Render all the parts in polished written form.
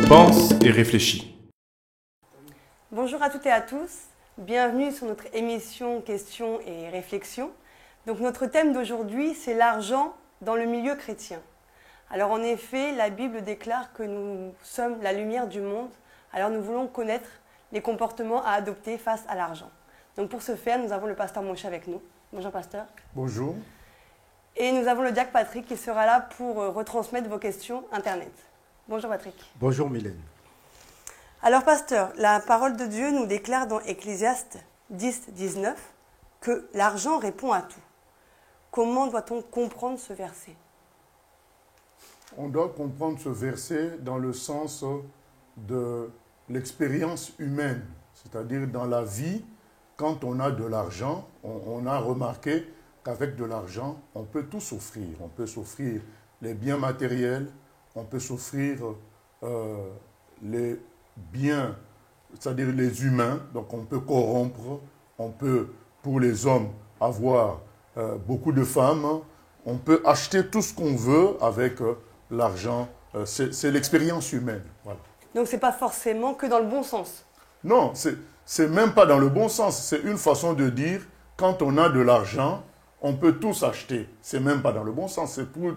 Pense et réfléchis. Bonjour à toutes et à tous, bienvenue sur notre émission Questions et réflexions. Donc notre thème d'aujourd'hui, c'est l'argent dans le milieu chrétien. Alors en effet, la Bible déclare que nous sommes la lumière du monde, alors nous voulons connaître les comportements à adopter face à l'argent. Donc pour ce faire, nous avons le pasteur Moshe avec nous. Bonjour pasteur. Bonjour. Et nous avons le diacre Patrick qui sera là pour retransmettre vos questions Internet. Bonjour Patrick. Bonjour Mylène. Alors pasteur, la parole de Dieu nous déclare dans Ecclésiaste 10, 19 que l'argent répond à tout. Comment doit-on comprendre ce verset? On doit comprendre ce verset dans le sens de l'expérience humaine, c'est-à-dire dans la vie, quand on a de l'argent, on a remarqué qu'avec de l'argent, on peut tout s'offrir. On peut s'offrir les biens matériels, on peut s'offrir les biens, c'est-à-dire les humains, donc on peut corrompre, on peut, pour les hommes, avoir beaucoup de femmes, on peut acheter tout ce qu'on veut avec l'argent, c'est l'expérience humaine. Voilà. Donc ce n'est pas forcément que dans le bon sens. Non, c'est même pas dans le bon sens, c'est une façon de dire, quand on a de l'argent, on peut tout s'acheter. C'est même pas dans le bon sens, c'est pour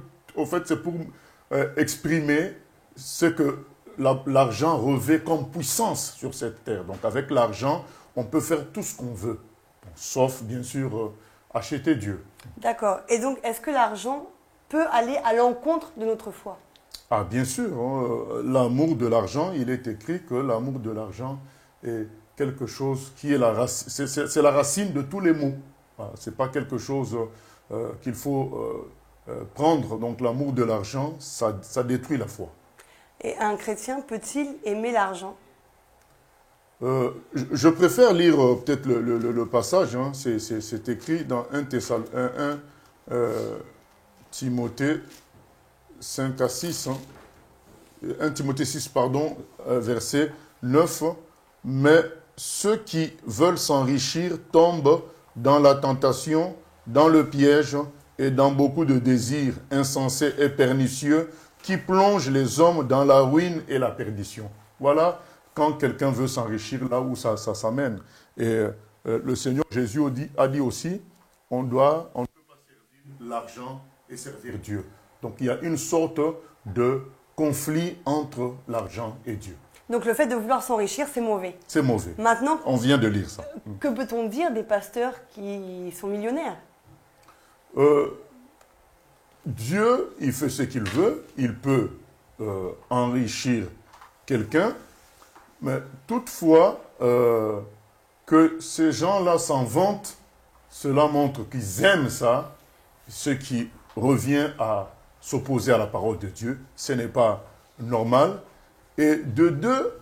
exprimer ce que l'argent revêt comme puissance sur cette terre. Donc avec l'argent, on peut faire tout ce qu'on veut, sauf bien sûr acheter Dieu. D'accord. Et donc est-ce que l'argent peut aller à l'encontre de notre foi? Ah bien sûr, hein, l'amour de l'argent, il est écrit que l'amour de l'argent est quelque chose qui est c'est la racine de tous les maux. Voilà, ce n'est pas quelque chose qu'il faut prendre. Donc l'amour de l'argent, ça détruit la foi. Et un chrétien peut-il aimer l'argent? Je préfère lire peut-être le passage, hein. C'est écrit dans 1 Timothée 5 à 6, hein. 1 Timothée 6, pardon, verset 9. Mais ceux qui veulent s'enrichir tombent dans la tentation, dans le piège et dans beaucoup de désirs insensés et pernicieux qui plongent les hommes dans la ruine et la perdition. Voilà quand quelqu'un veut s'enrichir, là où ça s'amène. Et le Seigneur Jésus a dit aussi, on ne peut pas servir l'argent et servir Dieu. Donc il y a une sorte de conflit entre l'argent et Dieu. Donc le fait de vouloir s'enrichir, c'est mauvais. C'est mauvais. Maintenant, on vient de lire ça. Que peut-on dire des pasteurs qui sont millionnaires? Dieu, il fait ce qu'il veut, il peut enrichir quelqu'un, mais toutefois, que ces gens-là s'en vantent, cela montre qu'ils aiment ça, ce qui revient à s'opposer à la parole de Dieu. Ce n'est pas normal. Et de deux,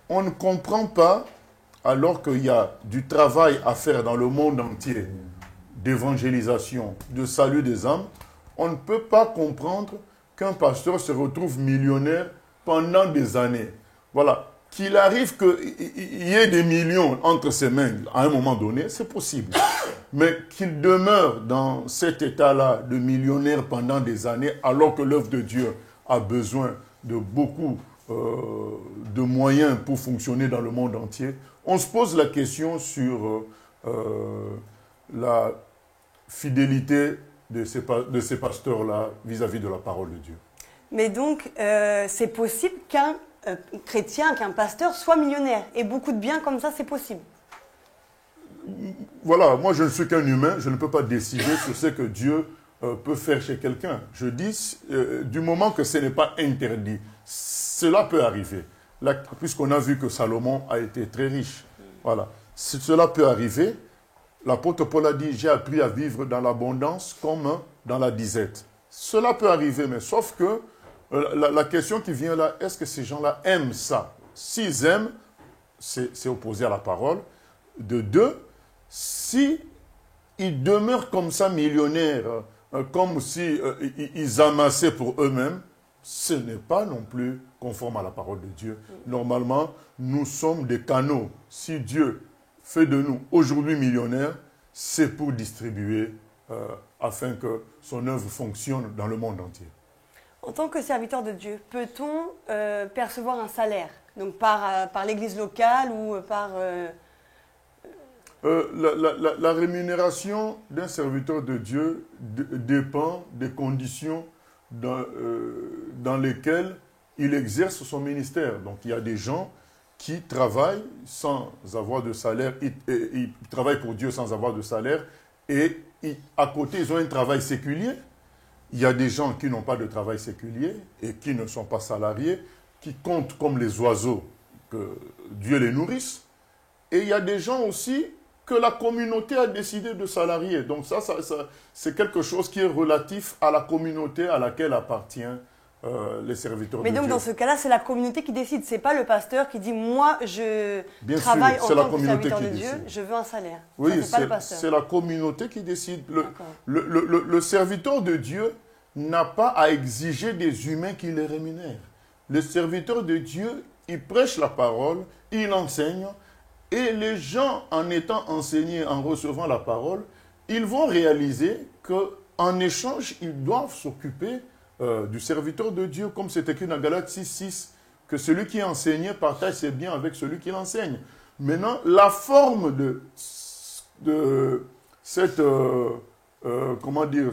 on ne comprend pas, alors qu'il y a du travail à faire dans le monde entier, d'évangélisation, de salut des âmes, on ne peut pas comprendre qu'un pasteur se retrouve millionnaire pendant des années. Voilà. Qu'il arrive qu'il y ait des millions entre ses mains à un moment donné, c'est possible. Mais qu'il demeure dans cet état-là de millionnaire pendant des années, alors que l'œuvre de Dieu a besoin de beaucoup de moyens pour fonctionner dans le monde entier, on se pose la question sur la fidélité de ces pasteurs-là vis-à-vis de la parole de Dieu. Mais donc, c'est possible qu'un chrétien, qu'un pasteur soit millionnaire. Et beaucoup de biens comme ça, c'est possible. Voilà, moi je ne suis qu'un humain, je ne peux pas décider sur ce que Dieu peut faire chez quelqu'un. Je dis, du moment que ce n'est pas interdit, cela peut arriver. Là, puisqu'on a vu que Salomon a été très riche. Voilà. Si cela peut arriver, l'apôtre Paul a dit, j'ai appris à vivre dans l'abondance comme dans la disette. Cela peut arriver, mais sauf que la question qui vient là, est-ce que ces gens-là aiment ça? S'ils aiment, c'est opposé à la parole. De deux, si ils demeurent comme ça millionnaires, comme si ils amassaient pour eux-mêmes, ce n'est pas non plus conforme à la parole de Dieu. Normalement, nous sommes des canaux. Si Dieu fait de nous aujourd'hui millionnaires, c'est pour distribuer afin que son œuvre fonctionne dans le monde entier. En tant que serviteur de Dieu, peut-on percevoir un salaire? Donc par l'église locale ou par... La rémunération d'un serviteur de Dieu dépend des conditions dans lesquelles il exerce son ministère. Donc il y a des gens qui travaillent sans avoir de salaire, ils travaillent pour Dieu sans avoir de salaire, et à côté ils ont un travail séculier. Il y a des gens qui n'ont pas de travail séculier et qui ne sont pas salariés, qui comptent comme les oiseaux, que Dieu les nourrisse. Et il y a des gens aussi que la communauté a décidé de salarier. Donc ça c'est quelque chose qui est relatif à la communauté à laquelle appartient les serviteurs de Dieu. Mais donc dans ce cas-là, c'est la communauté qui décide. C'est pas le pasteur qui dit moi je travaille en tant que serviteur de Dieu, je veux un salaire. Oui, c'est la communauté qui décide. Le serviteur de Dieu n'a pas à exiger des humains qui les rémunèrent. Le serviteur de Dieu, il prêche la parole, il enseigne, et les gens, en étant enseignés, en recevant la parole, ils vont réaliser qu'en échange, ils doivent s'occuper du serviteur de Dieu, comme c'est écrit dans Galates 6:6, que celui qui enseignait partage ses biens avec celui qui l'enseigne. Maintenant, la forme de cette, comment dire,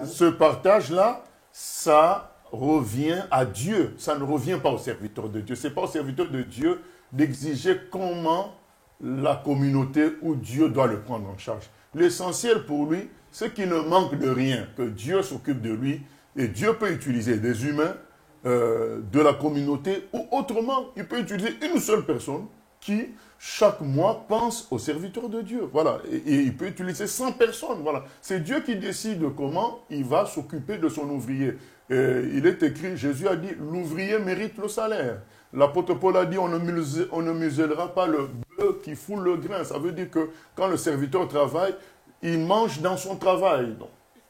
ce partage-là, ça revient à Dieu. Ça ne revient pas au serviteur de Dieu. Ce n'est pas au serviteur de Dieu d'exiger comment la communauté ou Dieu doit le prendre en charge. L'essentiel pour lui, c'est qu'il ne manque de rien, que Dieu s'occupe de lui, et Dieu peut utiliser des humains de la communauté, ou autrement, il peut utiliser une seule personne qui, chaque mois, pense au serviteur de Dieu. Voilà. Et il peut utiliser 100 personnes. Voilà. C'est Dieu qui décide comment il va s'occuper de son ouvrier. Il est écrit, Jésus a dit, l'ouvrier mérite le salaire. L'apôtre Paul a dit, on ne musellera pas le bœuf qui foule le grain. Ça veut dire que quand le serviteur travaille, il mange dans son travail.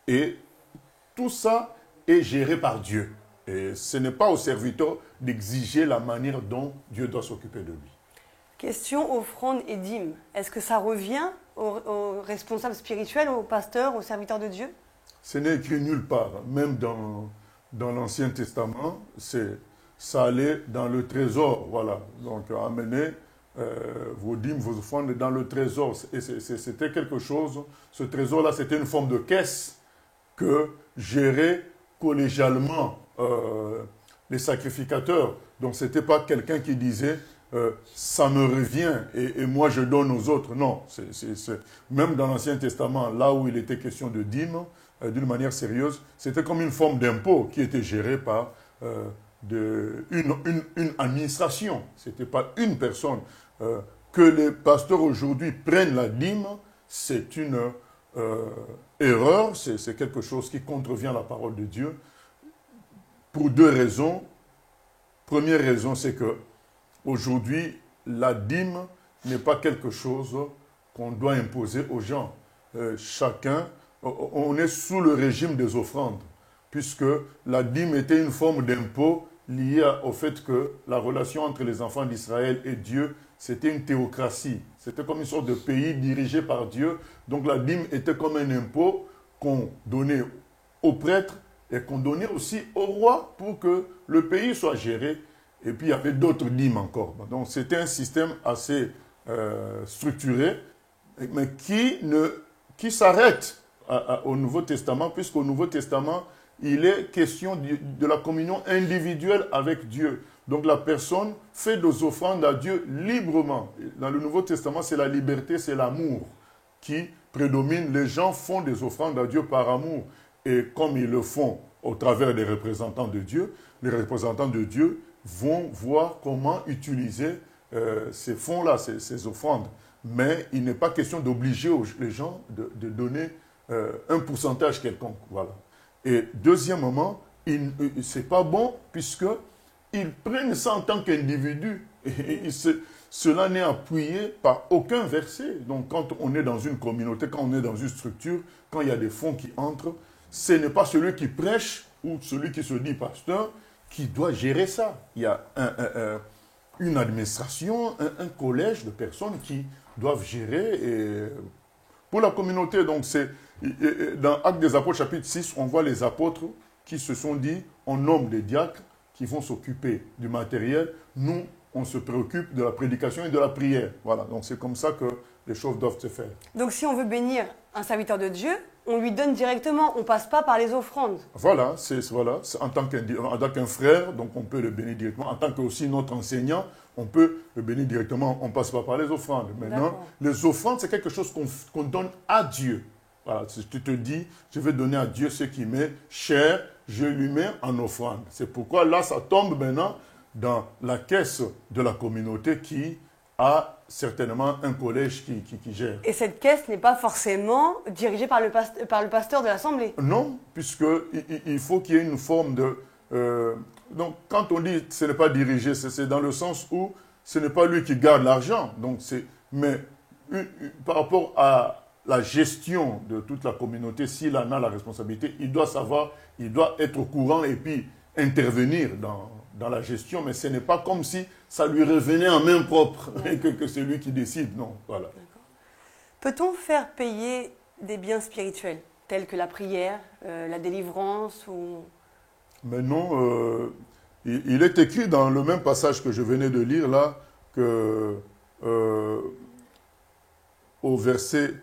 Et tout ça est géré par Dieu. Et ce n'est pas au serviteur d'exiger la manière dont Dieu doit s'occuper de lui. Question offrande et dîme. Est-ce que ça revient aux responsables spirituels, aux pasteurs, aux serviteurs de Dieu? Ce n'est écrit nulle part. Même dans l'Ancien Testament, ça allait dans le trésor. Voilà. Donc, amenez vos dîmes, vos offrandes dans le trésor. Et c'était quelque chose, ce trésor-là, c'était une forme de caisse que géraient collégialement les sacrificateurs. Donc, ce n'était pas quelqu'un qui disait ça me revient et moi je donne aux autres. Non, même dans l'Ancien Testament, là où il était question de dîmes, d'une manière sérieuse, c'était comme une forme d'impôt qui était gérée par une administration. Ce n'était pas une personne. Que les pasteurs aujourd'hui prennent la dîme, c'est une erreur, c'est quelque chose qui contrevient à la parole de Dieu, pour deux raisons. Première raison, c'est que aujourd'hui, la dîme n'est pas quelque chose qu'on doit imposer aux gens. Chacun, on est sous le régime des offrandes, puisque la dîme était une forme d'impôt liée au fait que la relation entre les enfants d'Israël et Dieu, c'était une théocratie. C'était comme une sorte de pays dirigé par Dieu. Donc la dîme était comme un impôt qu'on donnait aux prêtres et qu'on donnait aussi au roi pour que le pays soit géré. Et puis il y avait d'autres dîmes encore. Donc c'était un système assez structuré, mais qui s'arrête au Nouveau Testament, puisqu'au Nouveau Testament, il est question de la communion individuelle avec Dieu. Donc la personne fait des offrandes à Dieu librement. Dans le Nouveau Testament, c'est la liberté, c'est l'amour qui prédomine. Les gens font des offrandes à Dieu par amour. Et comme ils le font au travers des représentants de Dieu, les représentants de Dieu vont voir comment utiliser ces fonds-là, ces offrandes. Mais il n'est pas question d'obliger les gens de donner un pourcentage quelconque. Voilà. Et deuxièmement, ce n'est pas bon puisqu'ils prennent ça en tant qu'individu. Et cela n'est appuyé par aucun verset. Donc quand on est dans une communauté, quand on est dans une structure, quand il y a des fonds qui entrent, ce n'est pas celui qui prêche ou celui qui se dit pasteur qui doit gérer ça. Il y a une administration, un collège de personnes qui doivent gérer pour la communauté. Donc, dans Actes des Apôtres, chapitre 6, on voit les apôtres qui se sont dit, on nomme des diacres qui vont s'occuper du matériel. Nous, on se préoccupe de la prédication et de la prière. Voilà, donc c'est comme ça que les choses doivent se faire. Donc si on veut bénir un serviteur de Dieu, on lui donne directement, on ne passe pas par les offrandes. Voilà, en tant qu'un frère, donc on peut le bénir directement. En tant que aussi notre enseignant, on peut le bénir directement, on ne passe pas par les offrandes. Maintenant, les offrandes, c'est quelque chose qu'on donne à Dieu. Voilà, si tu te dis, je vais donner à Dieu ce qui m'est cher, je lui mets en offrande. C'est pourquoi là, ça tombe maintenant dans la caisse de la communauté qui a certainement un collège qui gère. Et cette caisse n'est pas forcément dirigée par le pasteur de l'Assemblée. Non, puisqu'il faut qu'il y ait une forme de... donc, quand on dit ce n'est pas dirigé, c'est dans le sens où ce n'est pas lui qui garde l'argent. Mais par rapport à la gestion de toute la communauté, s'il en a la responsabilité, il doit savoir, il doit être au courant et puis intervenir dans la gestion, mais ce n'est pas comme si ça lui revenait en main propre et que c'est lui qui décide. Non, voilà. Peut-on faire payer des biens spirituels, tels que la prière, la délivrance ou... Mais non, il est écrit dans le même passage que je venais de lire là, que au verset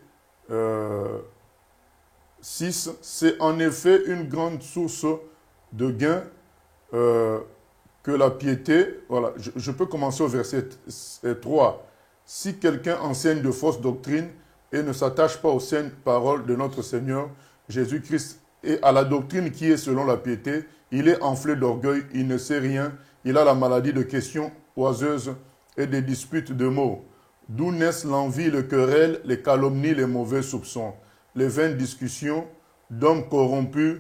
6, c'est en effet une grande source de gain que la piété. Voilà, je peux commencer au verset 3. Si quelqu'un enseigne de fausses doctrines et ne s'attache pas aux saintes paroles de notre Seigneur Jésus-Christ et à la doctrine qui est selon la piété, il est enflé d'orgueil, il ne sait rien, il a la maladie de questions oiseuses et des disputes de mots. D'où naissent l'envie, le querelle, les calomnies, les mauvais soupçons, les vaines discussions d'hommes corrompus,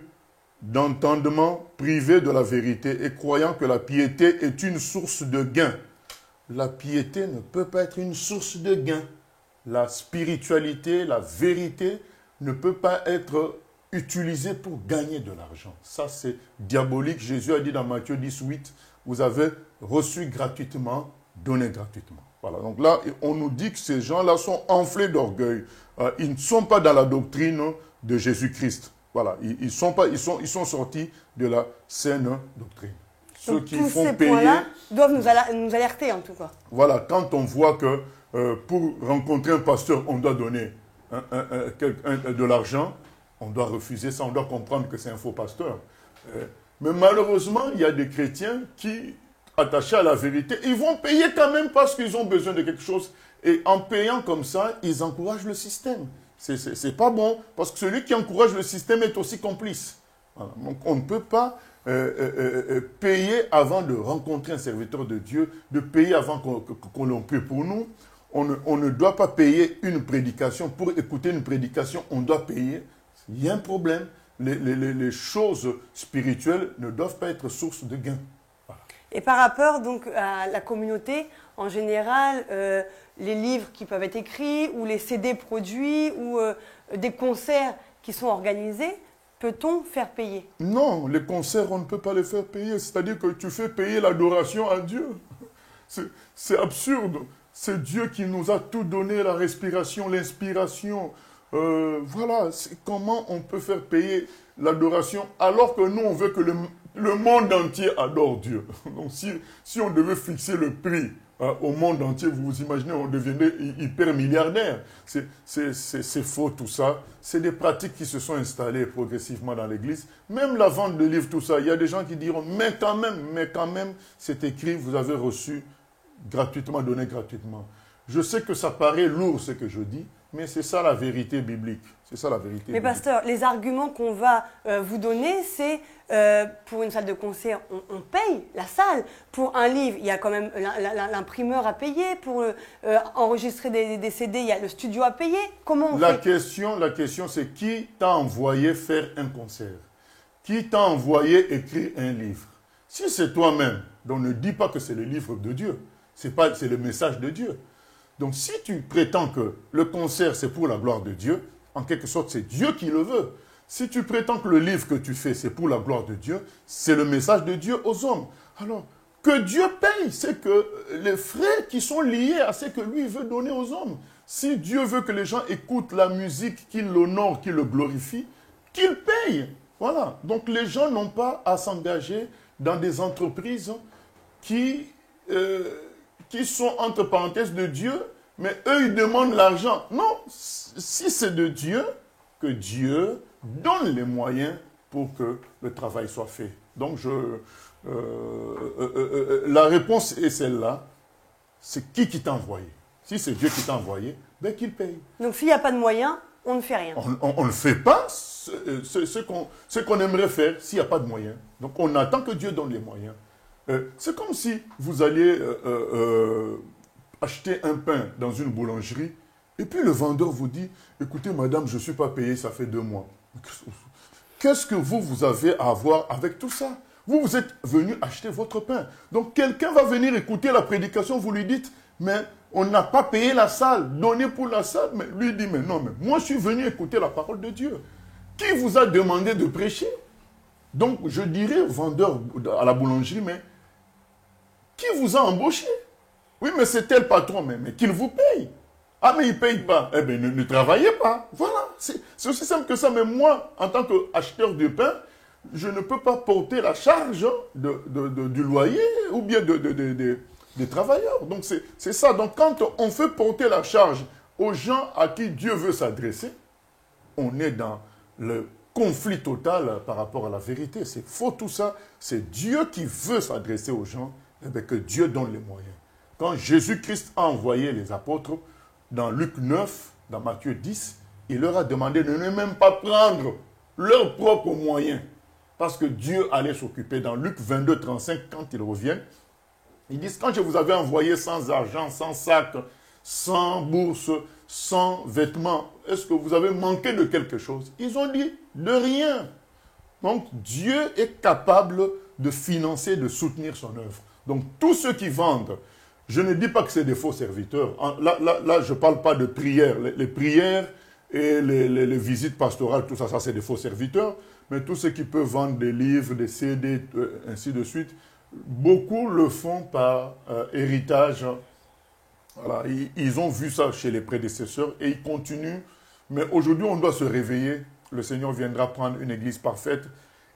d'entendement privés de la vérité et croyant que la piété est une source de gain. La piété ne peut pas être une source de gain. La spiritualité, la vérité ne peut pas être utilisée pour gagner de l'argent. Ça, c'est diabolique. Jésus a dit dans Matthieu 18, vous avez reçu gratuitement, donné gratuitement. Voilà, donc là, on nous dit que ces gens-là sont enflés d'orgueil. Ils ne sont pas dans la doctrine de Jésus-Christ. Voilà, ils sont sortis de la saine doctrine. Ceux qui font payer... Tous ces points-là doivent nous alerter, en tout cas. Voilà, quand on voit que pour rencontrer un pasteur, on doit donner de l'argent, on doit refuser ça, on doit comprendre que c'est un faux pasteur. Mais malheureusement, il y a des chrétiens qui... attachés à la vérité, ils vont payer quand même parce qu'ils ont besoin de quelque chose. Et en payant comme ça, ils encouragent le système. C'est pas bon, parce que celui qui encourage le système est aussi complice. Voilà. Donc on ne peut pas payer avant de rencontrer un serviteur de Dieu, de payer avant qu'on l'on prie pour nous. On ne doit pas payer une prédication. Pour écouter une prédication, on doit payer. Il y a un problème. Les choses spirituelles ne doivent pas être source de gain. Et par rapport donc à la communauté, en général, les livres qui peuvent être écrits ou les CD produits ou des concerts qui sont organisés, peut-on faire payer? Non, les concerts, on ne peut pas les faire payer. C'est-à-dire que tu fais payer l'adoration à Dieu. C'est absurde. C'est Dieu qui nous a tout donné, la respiration, l'inspiration. Voilà, comment on peut faire payer l'adoration alors que nous, on veut que le monde entier adore Dieu. Donc si on devait fixer le prix au monde entier, vous vous imaginez, on deviendrait hyper milliardaire. C'est faux tout ça. C'est des pratiques qui se sont installées progressivement dans l'Église. Même la vente de livres, tout ça, il y a des gens qui diront, mais quand même, c'est écrit, vous avez reçu gratuitement, donné gratuitement. Je sais que ça paraît lourd ce que je dis, mais c'est ça la vérité biblique. C'est ça la vérité biblique. Mais pasteur, les arguments qu'on va vous donner, c'est pour une salle de concert, on paye la salle. Pour un livre, il y a quand même l'imprimeur à payer. Pour enregistrer des CD, il y a le studio à payer. Comment on fait? La question, c'est qui t'a envoyé faire un concert? Qui t'a envoyé écrire un livre? Si c'est toi-même, donc ne dis pas que c'est le livre de Dieu. C'est le message de Dieu. Donc si tu prétends que le concert c'est pour la gloire de Dieu, en quelque sorte c'est Dieu qui le veut. Si tu prétends que le livre que tu fais c'est pour la gloire de Dieu, c'est le message de Dieu aux hommes. Alors que Dieu paye, c'est que les frais qui sont liés à ce que lui veut donner aux hommes. Si Dieu veut que les gens écoutent la musique, qu'il l'honore, qu'il le glorifie, qu'il paye. Voilà. Donc les gens n'ont pas à s'engager dans des entreprises qui sont entre parenthèses de Dieu, mais eux, ils demandent l'argent. Non, si c'est de Dieu, que Dieu donne les moyens pour que le travail soit fait. Donc la réponse est celle-là. C'est qui t'a envoyé? Si c'est Dieu qui t'a envoyé, ben qu'il paye. Donc s'il n'y a pas de moyens, on ne fait rien. On ne fait pas ce qu'on aimerait faire s'il n'y a pas de moyens. Donc on attend que Dieu donne les moyens. C'est comme si vous alliez acheter un pain dans une boulangerie et puis le vendeur vous dit, écoutez madame, je ne suis pas payé, ça fait 2 mois. Qu'est-ce que vous avez à voir avec tout ça? Vous êtes venu acheter votre pain. Donc quelqu'un va venir écouter la prédication, vous lui dites, mais on n'a pas payé la salle, donné pour la salle. Mais lui dit, mais non, mais moi je suis venu écouter la parole de Dieu. Qui vous a demandé de prêcher? Donc je dirais au vendeur à la boulangerie, mais qui vous a embauché? Oui, mais c'est tel patron, mais qu'il vous paye. Ah, mais il ne paye pas. Eh bien, ne travaillez pas. Voilà, c'est aussi simple que ça. Mais moi, en tant qu'acheteur de pain, je ne peux pas porter la charge du loyer ou bien des travailleurs. Donc, c'est ça. Donc, quand on fait porter la charge aux gens à qui Dieu veut s'adresser, on est dans le conflit total par rapport à la vérité. C'est faux tout ça. C'est Dieu qui veut s'adresser aux gens, eh bien, que Dieu donne les moyens. Quand Jésus-Christ a envoyé les apôtres, dans Luc 9, dans Matthieu 10, il leur a demandé de ne même pas prendre leurs propres moyens. Parce que Dieu allait s'occuper. Dans Luc 22, 35, quand ils reviennent, ils disent, quand je vous avais envoyé sans argent, sans sac, sans bourse, sans vêtements, est-ce que vous avez manqué de quelque chose? Ils ont dit, de rien. Donc Dieu est capable de financer, de soutenir son œuvre. Donc tous ceux qui vendent, je ne dis pas que c'est des faux serviteurs. Là, je ne parle pas de prières. Les prières et les visites pastorales, tout ça, ça c'est des faux serviteurs. Mais tous ceux qui peuvent vendre des livres, des CD, ainsi de suite, beaucoup le font par héritage. Voilà, ils ont vu ça chez les prédécesseurs et ils continuent. Mais aujourd'hui, on doit se réveiller. Le Seigneur viendra prendre une église parfaite.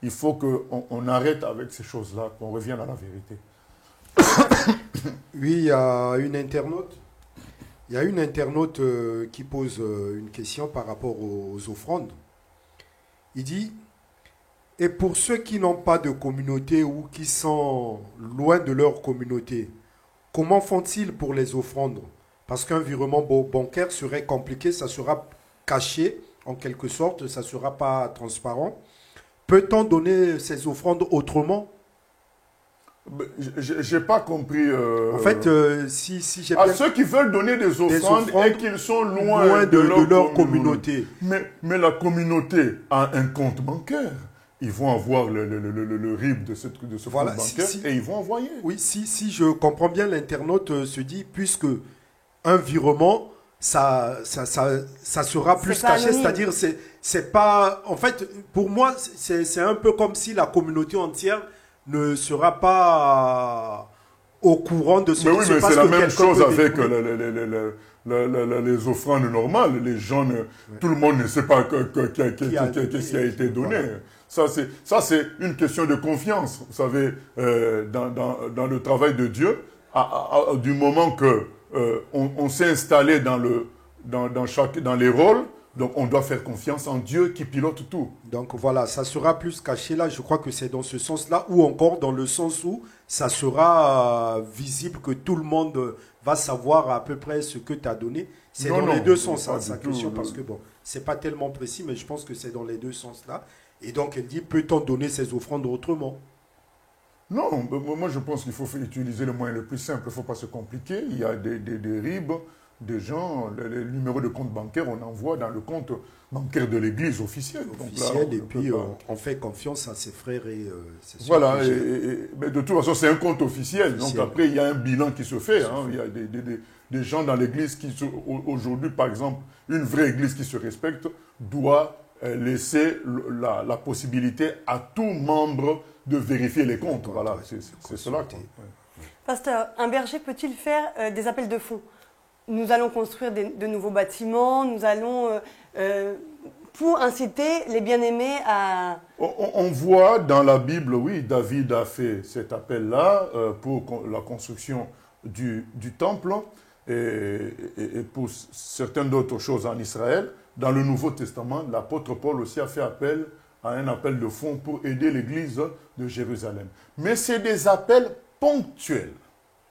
Il faut qu'on arrête avec ces choses-là, qu'on revienne à la vérité. Oui, il y a une internaute. Il y a une internaute qui pose une question par rapport aux offrandes. Il dit, et pour ceux qui n'ont pas de communauté ou qui sont loin de leur communauté, comment font-ils pour les offrandes? Parce qu'un virement bancaire serait compliqué, ça sera caché en quelque sorte, ça ne sera pas transparent. Peut-on donner ces offrandes autrement? Je n'ai pas compris. En fait, si j'ai bien... À ceux qui veulent donner des offrandes et qu'ils sont loin de leur communauté. Mais la communauté a un compte bancaire. Ils vont avoir le RIB de ce compte bancaire et ils vont envoyer. Oui, si je comprends bien, l'internaute se dit, puisque un virement, ça sera plus caché, c'est-à-dire c'est pas... En fait, pour moi, c'est un peu comme si la communauté entière ne sera pas au courant de ce qui se passe. C'est la même chose avec les offrandes normales. Les gens, tout le monde ne sait pas qu'est-ce qui a été donné. Voilà. Ça, c'est une question de confiance. Vous savez, dans le travail de Dieu, du moment qu'on s'est installé dans les rôles, donc on doit faire confiance en Dieu qui pilote tout. Donc voilà, ça sera plus caché là. Je crois que c'est dans ce sens-là, ou encore dans le sens où ça sera visible, que tout le monde va savoir à peu près ce que tu as donné. C'est dans les deux sens, sa question, parce que bon, c'est pas tellement précis, mais je pense que c'est dans les deux sens là. Et donc elle dit, peut-on donner ces offrandes autrement? Non, moi je pense qu'il faut utiliser le moyen le plus simple. Il ne faut pas se compliquer. Il y a des RIB. Des gens, les numéros de compte bancaire, on envoie dans le compte bancaire de l'église officielle. Et puis on fait confiance à ses frères et ses soeurs. Voilà, mais de toute façon, c'est un compte officiel. Donc après, il y a un bilan qui se fait. Il y a des gens dans l'église qui, aujourd'hui, par exemple, une vraie église qui se respecte doit laisser la possibilité à tout membre de vérifier les comptes. Voilà, c'est cela. Pasteur, un berger peut-il faire des appels de fonds? Nous allons construire de nouveaux bâtiments, nous allons... pour inciter les bien-aimés à... On voit dans la Bible, oui, David a fait cet appel-là pour la construction du temple et pour certaines d'autres choses en Israël. Dans le Nouveau Testament, l'apôtre Paul aussi a fait appel à un appel de fonds pour aider l'église de Jérusalem. Mais c'est des appels ponctuels.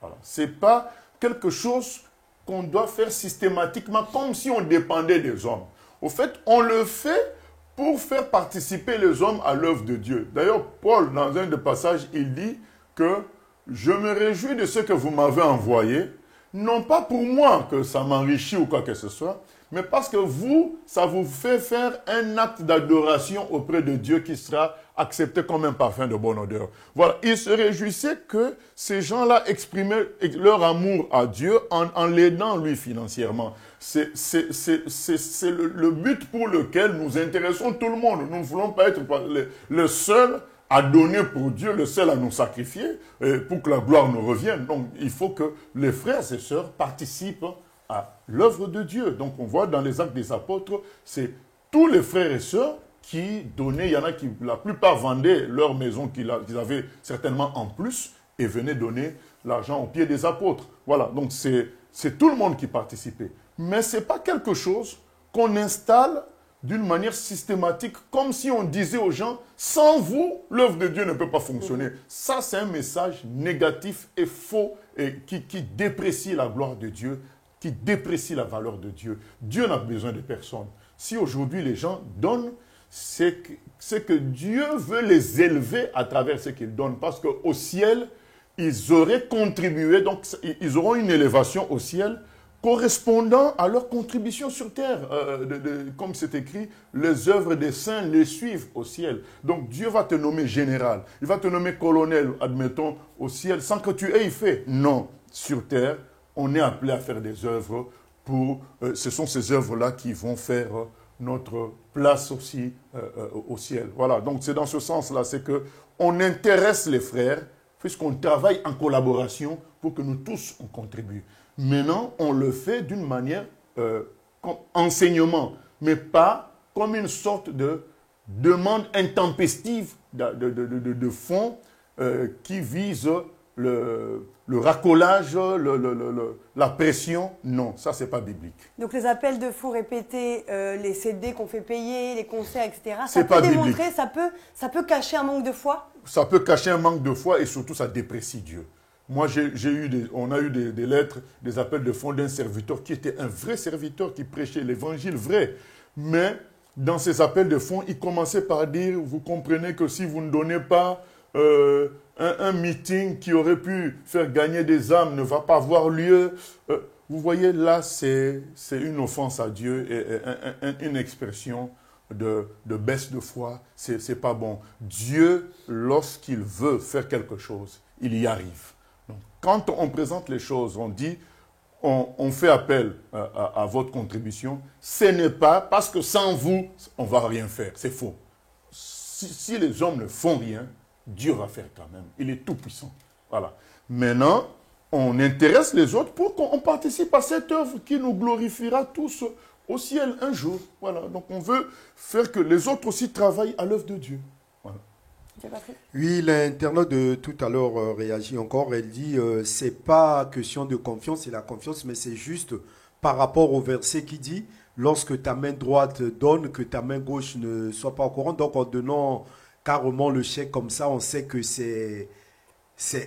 Voilà. Ce n'est pas quelque chose qu'on doit faire systématiquement comme si on dépendait des hommes. Au fait, on le fait pour faire participer les hommes à l'œuvre de Dieu. D'ailleurs, Paul, dans un des passages, il dit que je me réjouis de ce que vous m'avez envoyé, non pas pour moi que ça m'enrichit ou quoi que ce soit, mais parce que vous, ça vous fait faire un acte d'adoration auprès de Dieu qui sera accepté comme un parfum de bonne odeur. Voilà, il se réjouissait que ces gens-là exprimaient leur amour à Dieu en l'aidant lui financièrement. C'est le but pour lequel nous intéressons tout le monde. Nous ne voulons pas être le seul à donner pour Dieu, le seul à nous sacrifier pour que la gloire nous revienne. Donc, il faut que les frères et sœurs participent à l'œuvre de Dieu. Donc, on voit dans les Actes des Apôtres, c'est tous les frères et sœurs qui donnaient, il y en a qui, la plupart vendaient leur maison qu'ils avaient certainement en plus et venaient donner l'argent aux pieds des apôtres. Voilà, donc c'est tout le monde qui participait. Mais ce n'est pas quelque chose qu'on installe d'une manière systématique, comme si on disait aux gens, sans vous, l'œuvre de Dieu ne peut pas fonctionner. Ça, c'est un message négatif et faux et qui déprécie la gloire de Dieu, qui déprécie la valeur de Dieu. Dieu n'a besoin de personne. Si aujourd'hui les gens donnent, c'est que Dieu veut les élever à travers ce qu'ils donnent. Parce qu'au ciel, ils auraient contribué, donc ils auront une élévation au ciel correspondant à leur contribution sur terre. Comme c'est écrit, les œuvres des saints les suivent au ciel. Donc Dieu va te nommer général, il va te nommer colonel, admettons, au ciel, sans que tu aies fait. Non, sur terre, on est appelé à faire des œuvres ce sont ces œuvres-là qui vont faire notre place aussi au ciel. Voilà, donc c'est dans ce sens-là, c'est qu'on intéresse les frères, puisqu'on travaille en collaboration pour que nous tous on contribue. Maintenant, on le fait d'une manière comme enseignement, mais pas comme une sorte de demande intempestive de fonds qui vise le racolage, la pression. Non, ça, ce n'est pas biblique. Donc les appels de fonds répétés, les CD qu'on fait payer, les concerts, etc., ça C'est peut pas démontrer, ça peut cacher un manque de foi? Ça peut cacher un manque de foi et surtout, ça déprécie Dieu. Moi, on a eu des lettres, des appels de fonds d'un serviteur qui était un vrai serviteur qui prêchait l'évangile vrai. Mais dans ces appels de fonds, il commençait par dire, vous comprenez que si vous ne donnez pas un meeting qui aurait pu faire gagner des âmes ne va pas avoir lieu. Vous voyez, là, c'est une offense à Dieu et une expression de baisse de foi. C'est pas bon. Dieu, lorsqu'il veut faire quelque chose, il y arrive. Donc, quand on présente les choses, on dit, on fait appel à votre contribution, ce n'est pas parce que sans vous, on ne va rien faire. C'est faux. Si les hommes ne font rien, Dieu va faire quand même. Il est tout puissant. Voilà. Maintenant, on intéresse les autres pour qu'on participe à cette œuvre qui nous glorifiera tous au ciel un jour. Voilà. Donc on veut faire que les autres aussi travaillent à l'œuvre de Dieu. Voilà. Oui, l'internaute de tout à l'heure réagit encore. Elle dit c'est pas question de confiance, c'est la confiance, mais c'est juste par rapport au verset qui dit lorsque ta main droite donne, que ta main gauche ne soit pas au courant. Donc en donnant carrément le chèque comme ça, on sait que c'est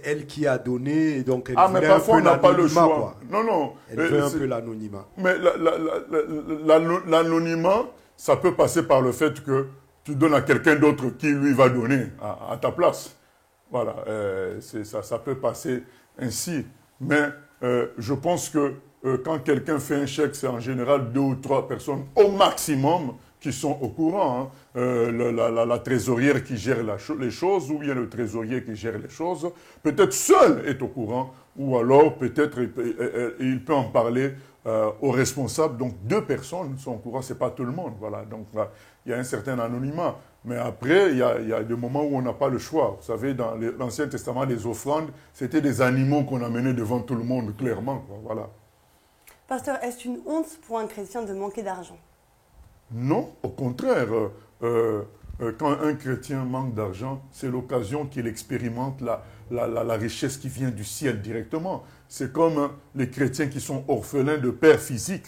elle qui a donné, donc elle mais veut parfois un peu on n'a pas le choix. quoi. Non. Elle veut un peu l'anonymat. Mais l'anonymat, ça peut passer par le fait que tu donnes à quelqu'un d'autre qui lui va donner à ta place. Voilà, ça peut passer ainsi. Mais je pense que quand quelqu'un fait un chèque, c'est en général 2 ou 3 personnes au maximum qui sont au courant. La trésorière qui gère les choses ou bien le trésorier qui gère les choses, peut-être seul est au courant ou alors peut-être il peut en parler aux responsables. Donc 2 personnes sont au courant, ce n'est pas tout le monde. Voilà. Donc il y a un certain anonymat. Mais après, il y a des moments où on n'a pas le choix. Vous savez, dans l'Ancien Testament, les offrandes, c'était des animaux qu'on amenait devant tout le monde, clairement. Voilà. Pasteur, est-ce une honte pour un chrétien de manquer d'argent? Non, au contraire. Quand un chrétien manque d'argent, c'est l'occasion qu'il expérimente la richesse qui vient du ciel directement. C'est comme les chrétiens qui sont orphelins de père physique.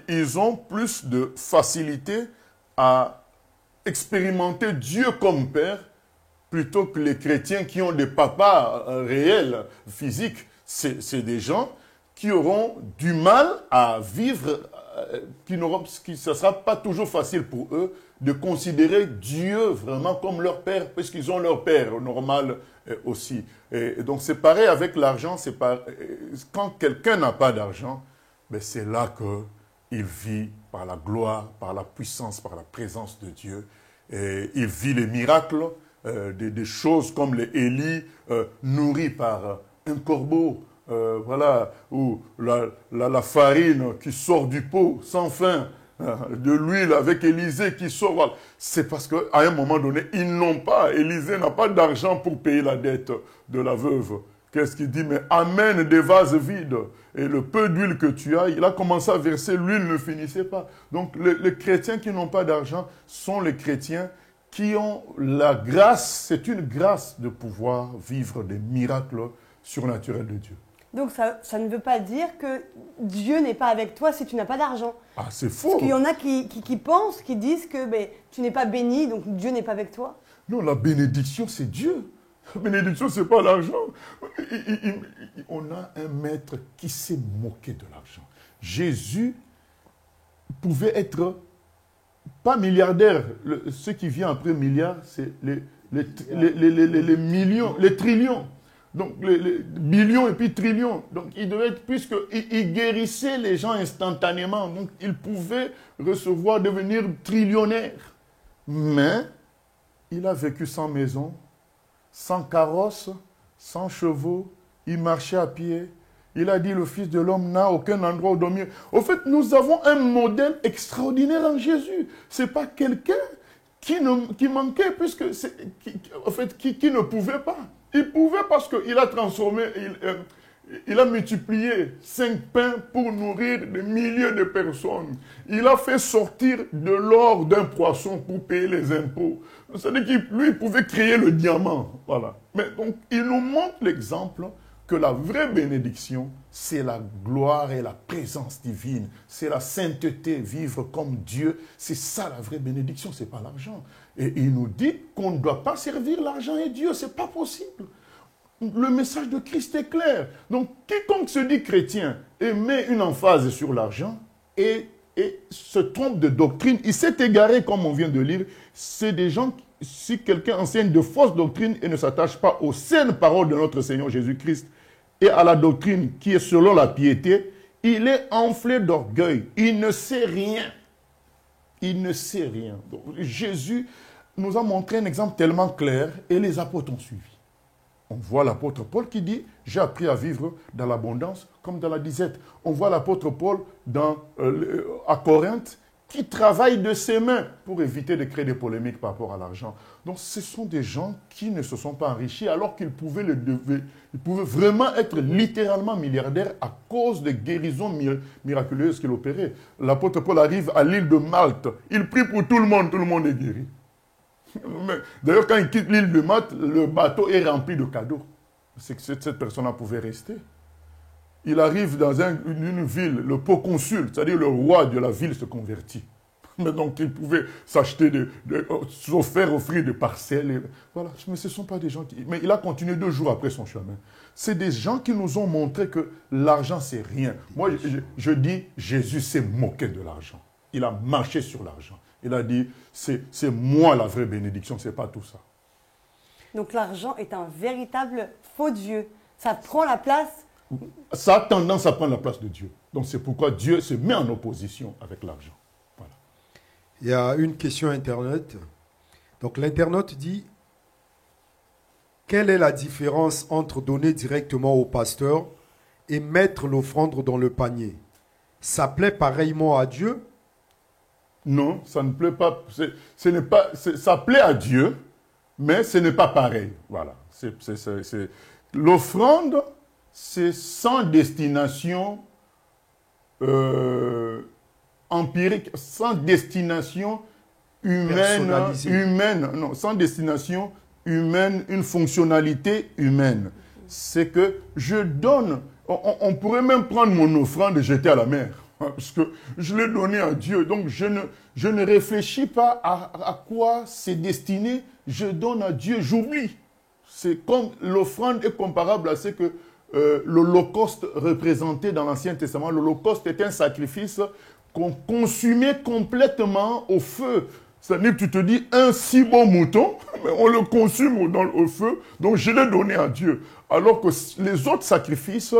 Ils ont plus de facilité à expérimenter Dieu comme père plutôt que les chrétiens qui ont des papas réels, physiques. C'est des gens qui auront du mal à vivre, ce ne sera pas toujours facile pour eux de considérer Dieu vraiment comme leur père, puisqu'ils ont leur père normal aussi. Et donc c'est pareil avec l'argent, quand quelqu'un n'a pas d'argent, ben c'est là qu'il vit par la gloire, par la puissance, par la présence de Dieu. Et il vit les miracles, des choses comme les Élie nourris par un corbeau, voilà, ou la farine qui sort du pot sans fin, de l'huile avec Élisée qui sort. Voilà. C'est parce qu'à un moment donné, ils n'ont pas, Élisée n'a pas d'argent pour payer la dette de la veuve. Qu'est-ce qu'il dit? Mais amène des vases vides. Et le peu d'huile que tu as, il a commencé à verser, l'huile ne finissait pas. Donc les chrétiens qui n'ont pas d'argent sont les chrétiens qui ont la grâce, c'est une grâce de pouvoir vivre des miracles surnaturels de Dieu. Donc ça ne veut pas dire que Dieu n'est pas avec toi si tu n'as pas d'argent. Ah, c'est faux. Parce qu'il y en a qui pensent, qui disent que tu n'es pas béni, donc Dieu n'est pas avec toi. Non, la bénédiction, c'est Dieu. La bénédiction, ce n'est pas l'argent. On a un maître qui s'est moqué de l'argent. Jésus pouvait être pas milliardaire. Ce qui vient après milliard, c'est les millions, les trillions. Donc, les billions et puis trillions. Donc, il devait être, puisqu'il guérissait les gens instantanément. Donc, il pouvait devenir trillionnaire. Mais, il a vécu sans maison, sans carrosse, sans chevaux. Il marchait à pied. Il a dit, le Fils de l'homme n'a aucun endroit où dormir. Au fait, nous avons un modèle extraordinaire en Jésus. Ce n'est pas quelqu'un qui manquait, qui ne pouvait pas. Il pouvait parce qu'il a transformé, il a multiplié 5 pains pour nourrir des milliers de personnes. Il a fait sortir de l'or d'un poisson pour payer les impôts. C'est-à-dire qu'il pouvait créer le diamant. Voilà. Mais donc, il nous montre l'exemple que la vraie bénédiction, c'est la gloire et la présence divine. C'est la sainteté, vivre comme Dieu. C'est ça la vraie bénédiction, ce n'est pas l'argent. Et il nous dit qu'on ne doit pas servir l'argent et Dieu, ce n'est pas possible. Le message de Christ est clair. Donc, quiconque se dit chrétien et met une emphase sur l'argent et se trompe de doctrine, il s'est égaré comme on vient de lire. C'est des gens, si quelqu'un enseigne de fausses doctrines et ne s'attache pas aux saines paroles de notre Seigneur Jésus-Christ et à la doctrine qui est selon la piété, il est enflé d'orgueil. Il ne sait rien. Il ne sait rien. Donc, Jésus nous a montré un exemple tellement clair et les apôtres ont suivi. On voit l'apôtre Paul qui dit « J'ai appris à vivre dans l'abondance comme dans la disette ». On voit l'apôtre Paul à Corinthe qui travaille de ses mains pour éviter de créer des polémiques par rapport à l'argent. Donc ce sont des gens qui ne se sont pas enrichis alors qu'ils pouvaient vraiment être littéralement milliardaires à cause des guérisons miraculeuses qu'il opérait. L'apôtre Paul arrive à l'île de Malte. Il prie pour tout le monde est guéri. D'ailleurs, quand il quitte l'île de Malte, le bateau est rempli de cadeaux. C'est que cette personne-là pouvait rester. Il arrive dans une ville, le proconsul, c'est-à-dire le roi de la ville se convertit. Mais donc, il pouvait s'acheter, offrir des parcelles. Voilà. Mais ce ne sont pas des gens qui... Mais il a continué 2 jours après son chemin. C'est des gens qui nous ont montré que l'argent, c'est rien. Moi, je dis, Jésus s'est moqué de l'argent. Il a marché sur l'argent. Il a dit, c'est moi la vraie bénédiction, ce n'est pas tout ça. Donc l'argent est un véritable faux Dieu. Ça prend la place. Ça a tendance à prendre la place de Dieu. Donc c'est pourquoi Dieu se met en opposition avec l'argent. Voilà. Il y a une question Internet. Donc l'internaute dit, quelle est la différence entre donner directement au pasteur et mettre l'offrande dans le panier? Ça plaît pareillement à Dieu? Non, ça ne plaît pas. Ça plaît à Dieu, mais ce n'est pas pareil. Voilà. L'offrande, c'est sans destination empirique, sans destination sans destination humaine, une fonctionnalité humaine. C'est que je donne, on pourrait même prendre mon offrande et jeter à la mer, parce que je l'ai donné à Dieu. Donc je ne réfléchis pas à quoi c'est destiné, je donne à Dieu, j'oublie. C'est comme l'offrande est comparable à ce que l'Holocauste représentait dans l'Ancien Testament. L'Holocauste est un sacrifice qu'on consumait complètement au feu. C'est-à-dire que tu te dis, un si bon mouton, mais on le consume au feu, donc je l'ai donné à Dieu. Alors que les autres sacrifices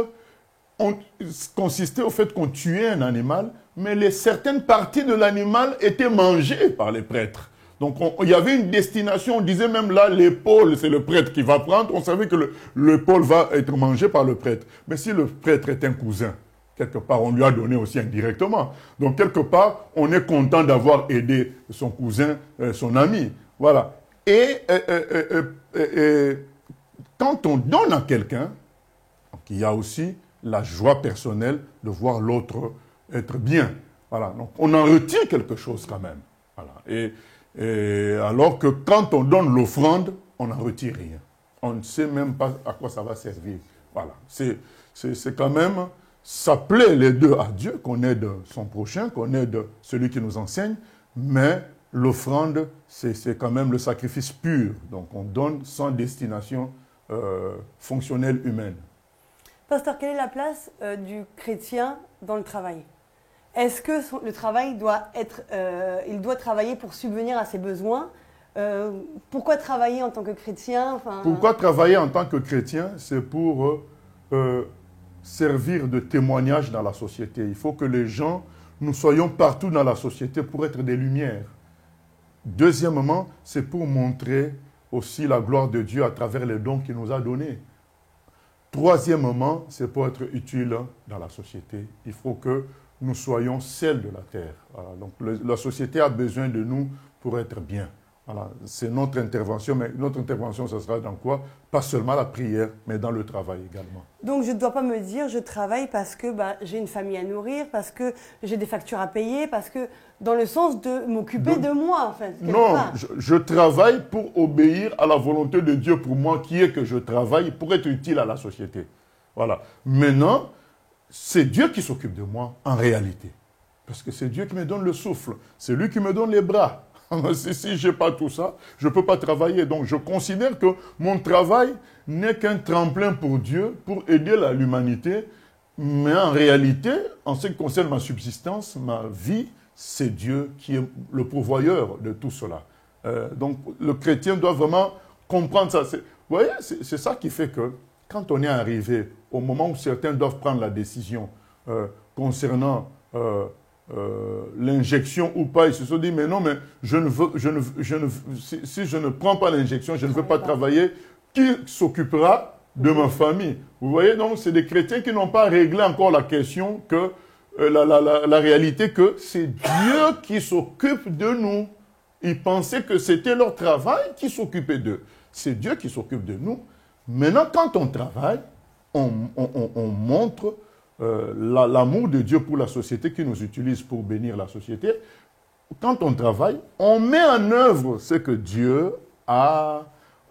consistaient au fait qu'on tuait un animal, mais certaines parties de l'animal étaient mangées par les prêtres. Donc il y avait une destination, on disait même là, l'épaule, c'est le prêtre qui va prendre, on savait que l'épaule va être mangée par le prêtre. Mais si le prêtre est un cousin, quelque part, on lui a donné aussi indirectement. Donc, quelque part, on est content d'avoir aidé son cousin, son ami. Voilà. Et quand on donne à quelqu'un, il y a aussi la joie personnelle de voir l'autre être bien. Voilà. Donc, on en retire quelque chose quand même. Voilà. Et alors que quand on donne l'offrande, on n'en retire rien. On ne sait même pas à quoi ça va servir. Voilà. C'est quand même... Ça plaît les deux à Dieu, qu'on aide son prochain, qu'on aide celui qui nous enseigne, mais l'offrande, c'est quand même le sacrifice pur. Donc on donne sans destination fonctionnelle humaine. Pasteur, quelle est la place du chrétien dans le travail? Est-ce que le travail doit il doit travailler pour subvenir à ses besoins? Pourquoi travailler en tant que chrétien? Pourquoi travailler en tant que chrétien? C'est pour... servir de témoignage dans la société. Il faut que les gens, nous soyons partout dans la société pour être des lumières. Deuxièmement, c'est pour montrer aussi la gloire de Dieu à travers les dons qu'il nous a donnés. Troisièmement, c'est pour être utile dans la société. Il faut que nous soyons celles de la terre. Voilà. Donc la société a besoin de nous pour être bien. Voilà. C'est notre intervention, mais notre intervention, ce sera dans quoi? Pas seulement la prière, mais dans le travail également. Donc je ne dois pas me dire je travaille parce que j'ai une famille à nourrir, parce que j'ai des factures à payer, parce que dans le sens de m'occuper de moi en fait. Non, je travaille pour obéir à la volonté de Dieu pour moi, qui est que je travaille pour être utile à la société. Voilà. Maintenant, c'est Dieu qui s'occupe de moi en réalité. Parce que c'est Dieu qui me donne le souffle, c'est lui qui me donne les bras. Si je n'ai pas tout ça, je ne peux pas travailler. Donc je considère que mon travail n'est qu'un tremplin pour Dieu, pour aider l'humanité. Mais en réalité, en ce qui concerne ma subsistance, ma vie, c'est Dieu qui est le pourvoyeur de tout cela. Donc le chrétien doit vraiment comprendre ça. Vous voyez, c'est ça qui fait que quand on est arrivé au moment où certains doivent prendre la décision concernant... l'injection ou pas, ils se sont dit mais non, mais si je ne prends pas l'injection, je ne veux pas travailler, qui s'occupera de ma famille? Vous voyez, donc c'est des chrétiens qui n'ont pas réglé encore la question que la réalité que c'est Dieu qui s'occupe de nous. Ils pensaient que c'était leur travail qui s'occupait d'eux. C'est Dieu qui s'occupe de nous. Maintenant, quand on travaille, on montre l'amour de Dieu pour la société qui nous utilise pour bénir la société. Quand on travaille, on met en œuvre ce que Dieu a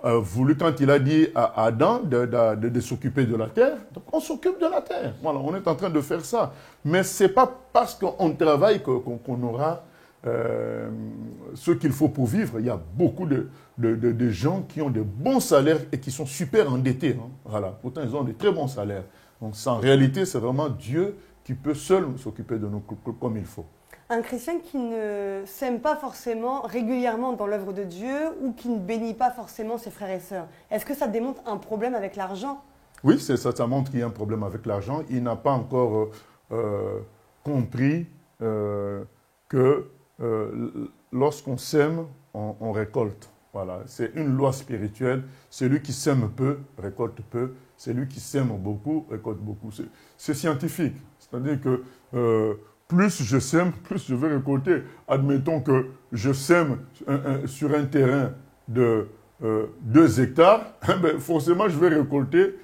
voulu quand il a dit à Adam de s'occuper de la terre. Donc on s'occupe de la terre. Voilà, on est en train de faire ça. Mais ce n'est pas parce qu'on travaille qu'on aura ce qu'il faut pour vivre. Il y a beaucoup de gens qui ont de bons salaires et qui sont super endettés. Hein. Voilà. Pourtant, ils ont de très bons salaires. Donc, en réalité, c'est vraiment Dieu qui peut seul s'occuper de nous comme il faut. Un chrétien qui ne s'aime pas forcément régulièrement dans l'œuvre de Dieu ou qui ne bénit pas forcément ses frères et sœurs, est-ce que ça démontre un problème avec l'argent? Oui, ça montre qu'il y a un problème avec l'argent. Il n'a pas encore compris que lorsqu'on sème, on récolte. Voilà, c'est une loi spirituelle. Celui qui sème peu, récolte peu. Celui qui sème beaucoup, récolte beaucoup. C'est scientifique. C'est-à-dire que plus je sème, plus je vais récolter. Admettons que je sème sur un terrain de 2 hectares, ben forcément je vais récolter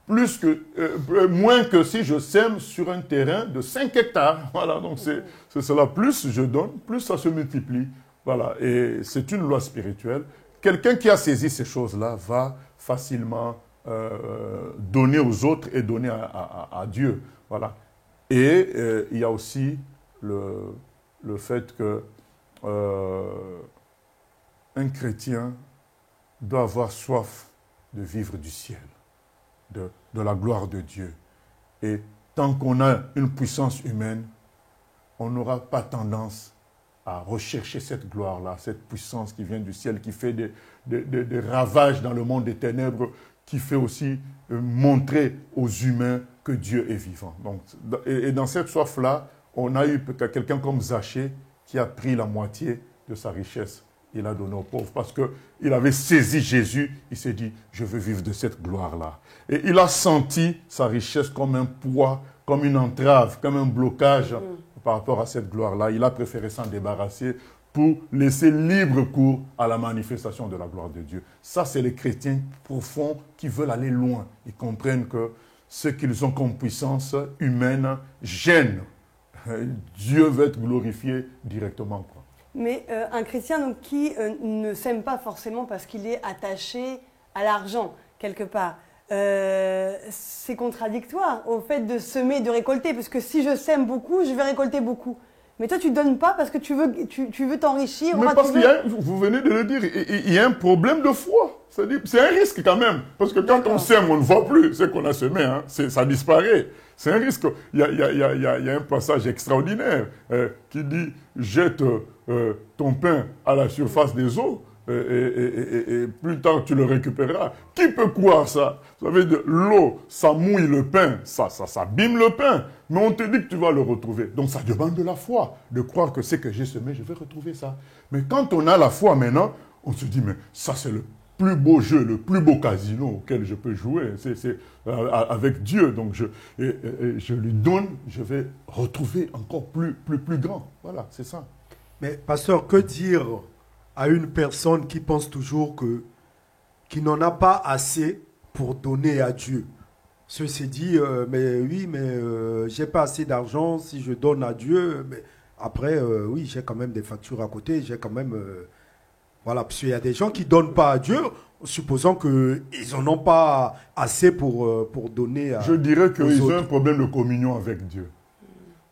moins que si je sème sur un terrain de 5 hectares. Voilà, donc c'est cela. Plus je donne, plus ça se multiplie. Voilà, et c'est une loi spirituelle. Quelqu'un qui a saisi ces choses-là va facilement donner aux autres et donner à Dieu. Voilà. Et il y a aussi le fait que un chrétien doit avoir soif de vivre du ciel, de la gloire de Dieu. Et tant qu'on a une puissance humaine, on n'aura pas tendance à rechercher cette gloire-là, cette puissance qui vient du ciel, qui fait des ravages dans le monde des ténèbres, qui fait aussi montrer aux humains que Dieu est vivant. Donc, et dans cette soif-là, on a eu peut-être quelqu'un comme Zachée qui a pris la moitié de sa richesse. Il a donné aux pauvres parce qu'il avait saisi Jésus. Il s'est dit, je veux vivre de cette gloire-là. Et il a senti sa richesse comme un poids, comme une entrave, comme un blocage par rapport à cette gloire-là. Il a préféré s'en débarrasser pour laisser libre cours à la manifestation de la gloire de Dieu. Ça, c'est les chrétiens profonds qui veulent aller loin. Ils comprennent que ce qu'ils ont comme puissance humaine gêne. Dieu veut être glorifié directement, quoi. Mais un chrétien donc, qui ne s'aime pas forcément parce qu'il est attaché à l'argent, quelque part, c'est contradictoire au fait de semer et de récolter. Parce que si je sème beaucoup, je vais récolter beaucoup. Mais toi, tu ne donnes pas parce que tu veux t'enrichir. Mais parce qu'il y a, vous venez de le dire, il y a un problème de foi. C'est un risque quand même. Parce que quand on sème, on ne voit plus ce qu'on a semé. Hein. Ça disparaît. C'est un risque. Il y a un passage extraordinaire qui dit « Jette ton pain à la surface des eaux et plus tard tu le récupéreras. » Qui peut croire ça? Vous savez, l'eau, ça mouille le pain, ça abîme le pain. Mais on te dit que tu vas le retrouver. Donc ça demande de la foi, de croire que ce que j'ai semé, je vais retrouver ça. Mais quand on a la foi maintenant, on se dit, mais ça c'est le plus beau jeu, le plus beau casino auquel je peux jouer, c'est avec Dieu. Donc je lui donne, je vais retrouver encore plus grand. Voilà, c'est ça. Mais pasteur, que dire à une personne qui pense toujours qui n'en a pas assez pour donner à Dieu? Ceci dit, mais oui, mais j'ai pas assez d'argent si je donne à Dieu. Mais après, oui, j'ai quand même des factures à côté, j'ai quand même... voilà, parce qu'il y a des gens qui ne donnent pas à Dieu, supposant qu'ils n'en ont pas assez pour donner à... Je dirais qu'ils ont un problème de communion avec Dieu.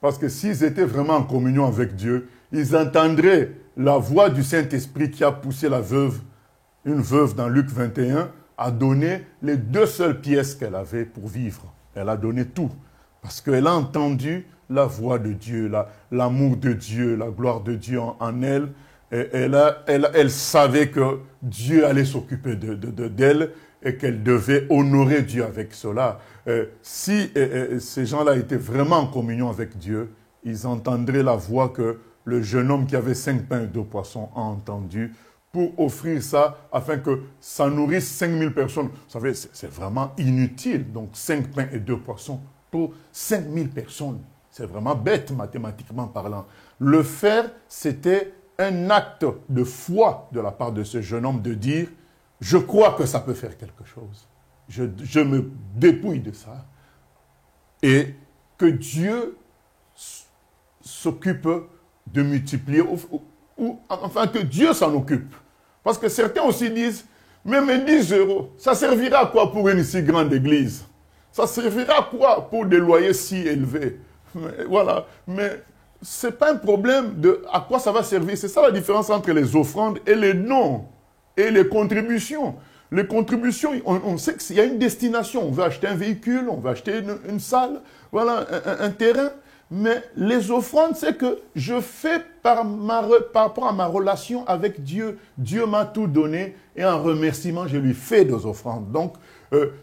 Parce que s'ils étaient vraiment en communion avec Dieu, ils entendraient la voix du Saint-Esprit qui a poussé une veuve dans Luc 21, à donner les 2 seules pièces qu'elle avait pour vivre. Elle a donné tout. Parce qu'elle a entendu la voix de Dieu, l'amour de Dieu, la gloire de Dieu en elle. Et elle savait que Dieu allait s'occuper d'elle et qu'elle devait honorer Dieu avec cela. Si ces gens-là étaient vraiment en communion avec Dieu, ils entendraient la voix que le jeune homme qui avait 5 pains et 2 poissons a entendu pour offrir ça afin que ça nourrisse 5000 personnes. Vous savez, c'est vraiment inutile. Donc 5 pains et 2 poissons pour 5000 personnes. C'est vraiment bête mathématiquement parlant. Le faire, c'était un acte de foi de la part de ce jeune homme de dire « Je crois que ça peut faire quelque chose. Je me dépouille de ça. » Et que Dieu s'occupe de multiplier, ou enfin que Dieu s'en occupe. Parce que certains aussi disent « Mais mes 10 euros, ça servira à quoi pour une si grande église? Ça servira à quoi pour des loyers si élevés? » Voilà, mais... ce n'est pas un problème de à quoi ça va servir. C'est ça la différence entre les offrandes et les dons et les contributions. Les contributions, on sait qu'il y a une destination. On veut acheter un véhicule, on veut acheter une salle, voilà, un terrain. Mais les offrandes, c'est que je fais par rapport à ma relation avec Dieu. Dieu m'a tout donné et en remerciement, je lui fais des offrandes. Donc,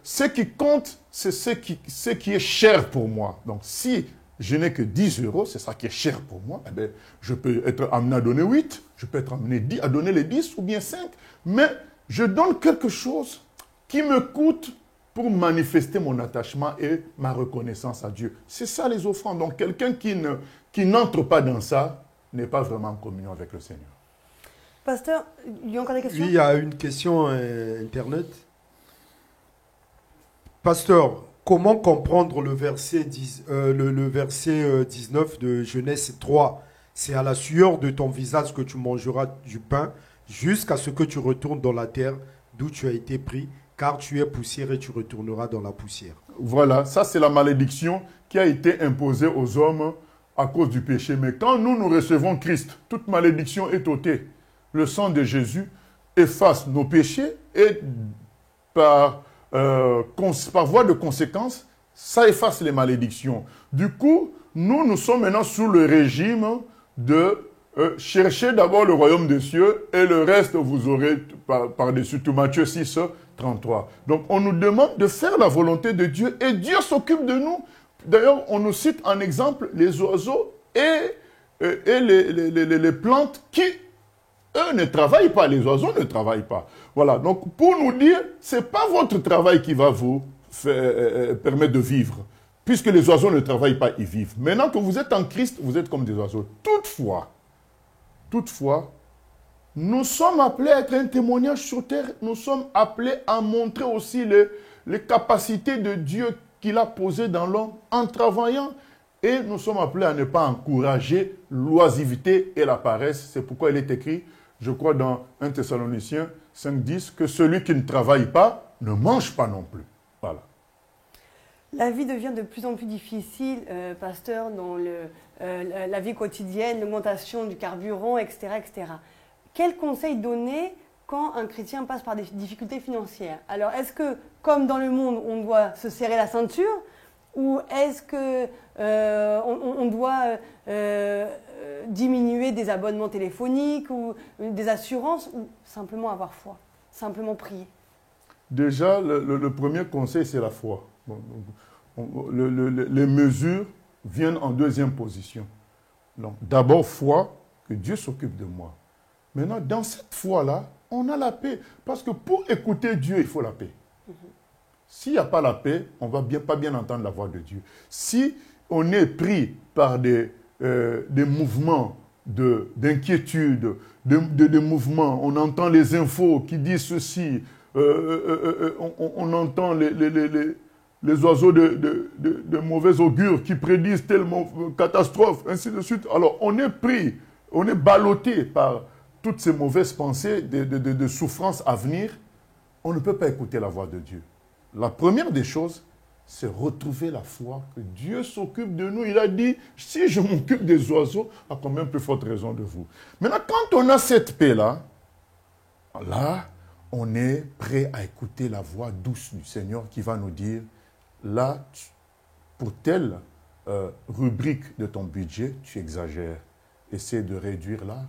ce qui compte, c'est ce qui est cher pour moi. Donc, si je n'ai que 10 euros, c'est ça qui est cher pour moi, eh bien, je peux être amené à donner 8, je peux être amené à donner les 10 ou bien 5, mais je donne quelque chose qui me coûte pour manifester mon attachement et ma reconnaissance à Dieu. C'est ça les offrandes. Donc quelqu'un qui n'entre pas dans ça n'est pas vraiment en communion avec le Seigneur. Pasteur, il y a encore des questions? Oui, il y a une question Internet. Pasteur, comment comprendre le verset, le verset 19 de Genèse 3? C'est à la sueur de ton visage que tu mangeras du pain jusqu'à ce que tu retournes dans la terre d'où tu as été pris, car tu es poussière et tu retourneras dans la poussière. Voilà, ça c'est la malédiction qui a été imposée aux hommes à cause du péché. Mais quand nous recevons Christ, toute malédiction est ôtée. Le sang de Jésus efface nos péchés et par voie de conséquence, ça efface les malédictions. Du coup, nous sommes maintenant sous le régime de chercher d'abord le royaume des cieux et le reste vous aurez par-dessus tout. Matthieu 6, 33. Donc on nous demande de faire la volonté de Dieu et Dieu s'occupe de nous. D'ailleurs, on nous cite en exemple les oiseaux et les plantes qui, eux, ne travaillent pas. Les oiseaux ne travaillent pas. Voilà, donc pour nous dire, ce n'est pas votre travail qui va vous permettre de vivre. Puisque les oiseaux ne travaillent pas, ils vivent. Maintenant que vous êtes en Christ, vous êtes comme des oiseaux. Toutefois, nous sommes appelés à être un témoignage sur terre. Nous sommes appelés à montrer aussi les capacités de Dieu qu'il a posées dans l'homme en travaillant. Et nous sommes appelés à ne pas encourager l'oisiveté et la paresse. C'est pourquoi il est écrit, je crois dans 1 Thessaloniciens 5,10, que celui qui ne travaille pas ne mange pas non plus. Voilà. La vie devient de plus en plus difficile, pasteur, dans la vie quotidienne, l'augmentation du carburant, etc., etc. Quel conseil donner quand un chrétien passe par des difficultés financières? Alors, est-ce que, comme dans le monde, on doit se serrer la ceinture, ou est-ce qu'on doit diminuer des abonnements téléphoniques ou des assurances, ou simplement avoir foi, simplement prier? Déjà, le premier conseil, c'est la foi. Les mesures viennent en deuxième position. D'abord, foi, que Dieu s'occupe de moi. Maintenant, dans cette foi-là, on a la paix. Parce que pour écouter Dieu, il faut la paix. S'il n'y a pas la paix, on ne va pas bien entendre la voix de Dieu. Si on est pris par des mouvements d'inquiétude, des mouvements, on entend les infos qui disent ceci, on entend les oiseaux de mauvais augure qui prédisent telle catastrophe, ainsi de suite. Alors, on est pris, on est ballotté par toutes ces mauvaises pensées de souffrances à venir. On ne peut pas écouter la voix de Dieu. La première des choses, c'est retrouver la foi que Dieu s'occupe de nous. Il a dit, si je m'occupe des oiseaux, à combien plus forte raison de vous. Maintenant, quand on a cette paix-là, là, on est prêt à écouter la voix douce du Seigneur qui va nous dire, là, pour telle rubrique de ton budget, tu exagères. Essaie de réduire là.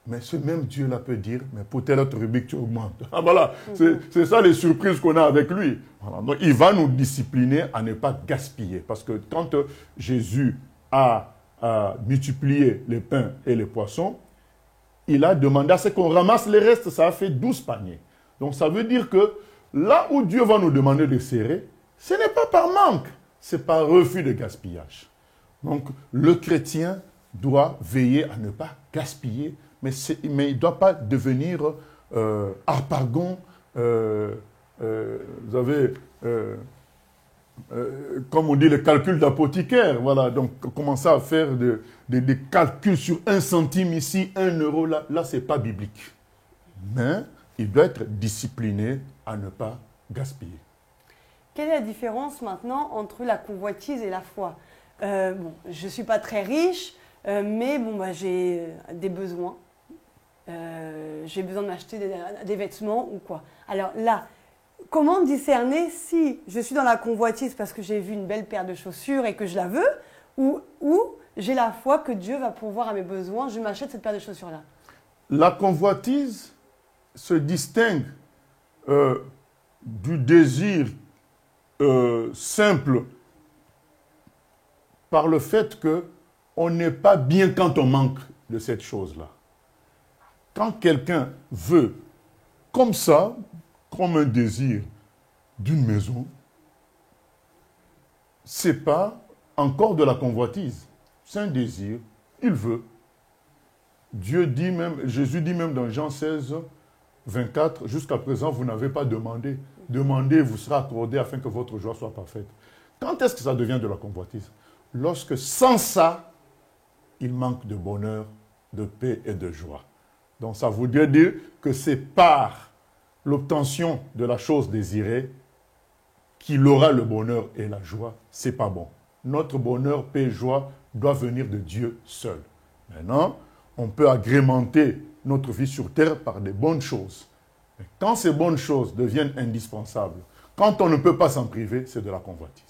Mais ce même Dieu-là peut dire, mais pour telle autre rubrique, tu augmentes. Ah, voilà, c'est ça les surprises qu'on a avec lui. Voilà. Donc, il va nous discipliner à ne pas gaspiller. Parce que quand Jésus a multiplié les pains et les poissons, il a demandé à ce qu'on ramasse les restes. Ça a fait 12 paniers. Donc, ça veut dire que là où Dieu va nous demander de serrer, ce n'est pas par manque, c'est par refus de gaspillage. Donc, le chrétien doit veiller à ne pas gaspiller, mais il ne doit pas devenir harpagon. Vous avez, comme on dit, le calcul d'apothicaire. Voilà, donc commencer à faire des calculs sur 1 centime ici, 1 euro là, ce n'est pas biblique. Mais il doit être discipliné à ne pas gaspiller. Quelle est la différence maintenant entre la convoitise et la foi? Je ne suis pas très riche, mais j'ai des besoins. J'ai besoin de m'acheter des vêtements ou quoi. Alors là, comment discerner si je suis dans la convoitise parce que j'ai vu une belle paire de chaussures et que je la veux, ou j'ai la foi que Dieu va pourvoir à mes besoins, je m'achète cette paire de chaussures-là? La convoitise se distingue du désir simple par le fait qu'on n'est pas bien quand on manque de cette chose-là. Quand quelqu'un veut, comme ça, comme un désir d'une maison, ce n'est pas encore de la convoitise. C'est un désir, il veut. Jésus dit même dans Jean 16, 24, jusqu'à présent, vous n'avez pas demandé. Demandez, vous sera accordé afin que votre joie soit parfaite. Quand est-ce que ça devient de la convoitise? Lorsque sans ça, il manque de bonheur, de paix et de joie. Donc ça voudrait dire que c'est par l'obtention de la chose désirée qu'il aura le bonheur et la joie. C'est pas bon. Notre bonheur, paix et joie doit venir de Dieu seul. Maintenant, on peut agrémenter notre vie sur terre par des bonnes choses. Mais quand ces bonnes choses deviennent indispensables, quand on ne peut pas s'en priver, c'est de la convoitise.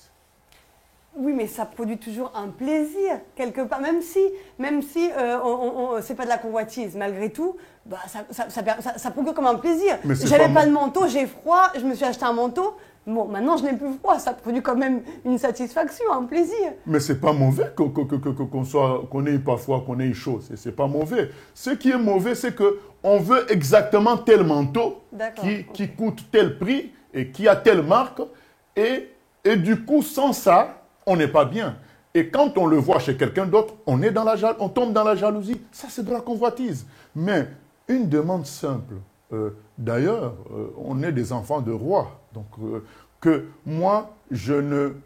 Oui, mais ça produit toujours un plaisir, quelque part. Même si c'est pas de la convoitise, malgré tout, bah, ça procure comme un plaisir. J'avais pas de manteau, j'ai froid, je me suis acheté un manteau. Bon, maintenant, je n'ai plus froid. Ça produit quand même une satisfaction, un plaisir. Mais c'est pas mauvais qu'on ait pas froid, qu'on ait chaud. C'est pas mauvais. Ce qui est mauvais, c'est qu'on veut exactement tel manteau qui coûte tel prix et qui a telle marque. Et du coup, sans ça, on n'est pas bien. Et quand on le voit chez quelqu'un d'autre, on tombe dans la jalousie. Ça, c'est de la convoitise. Mais une demande simple. D'ailleurs, on est des enfants de rois. Donc, que moi, je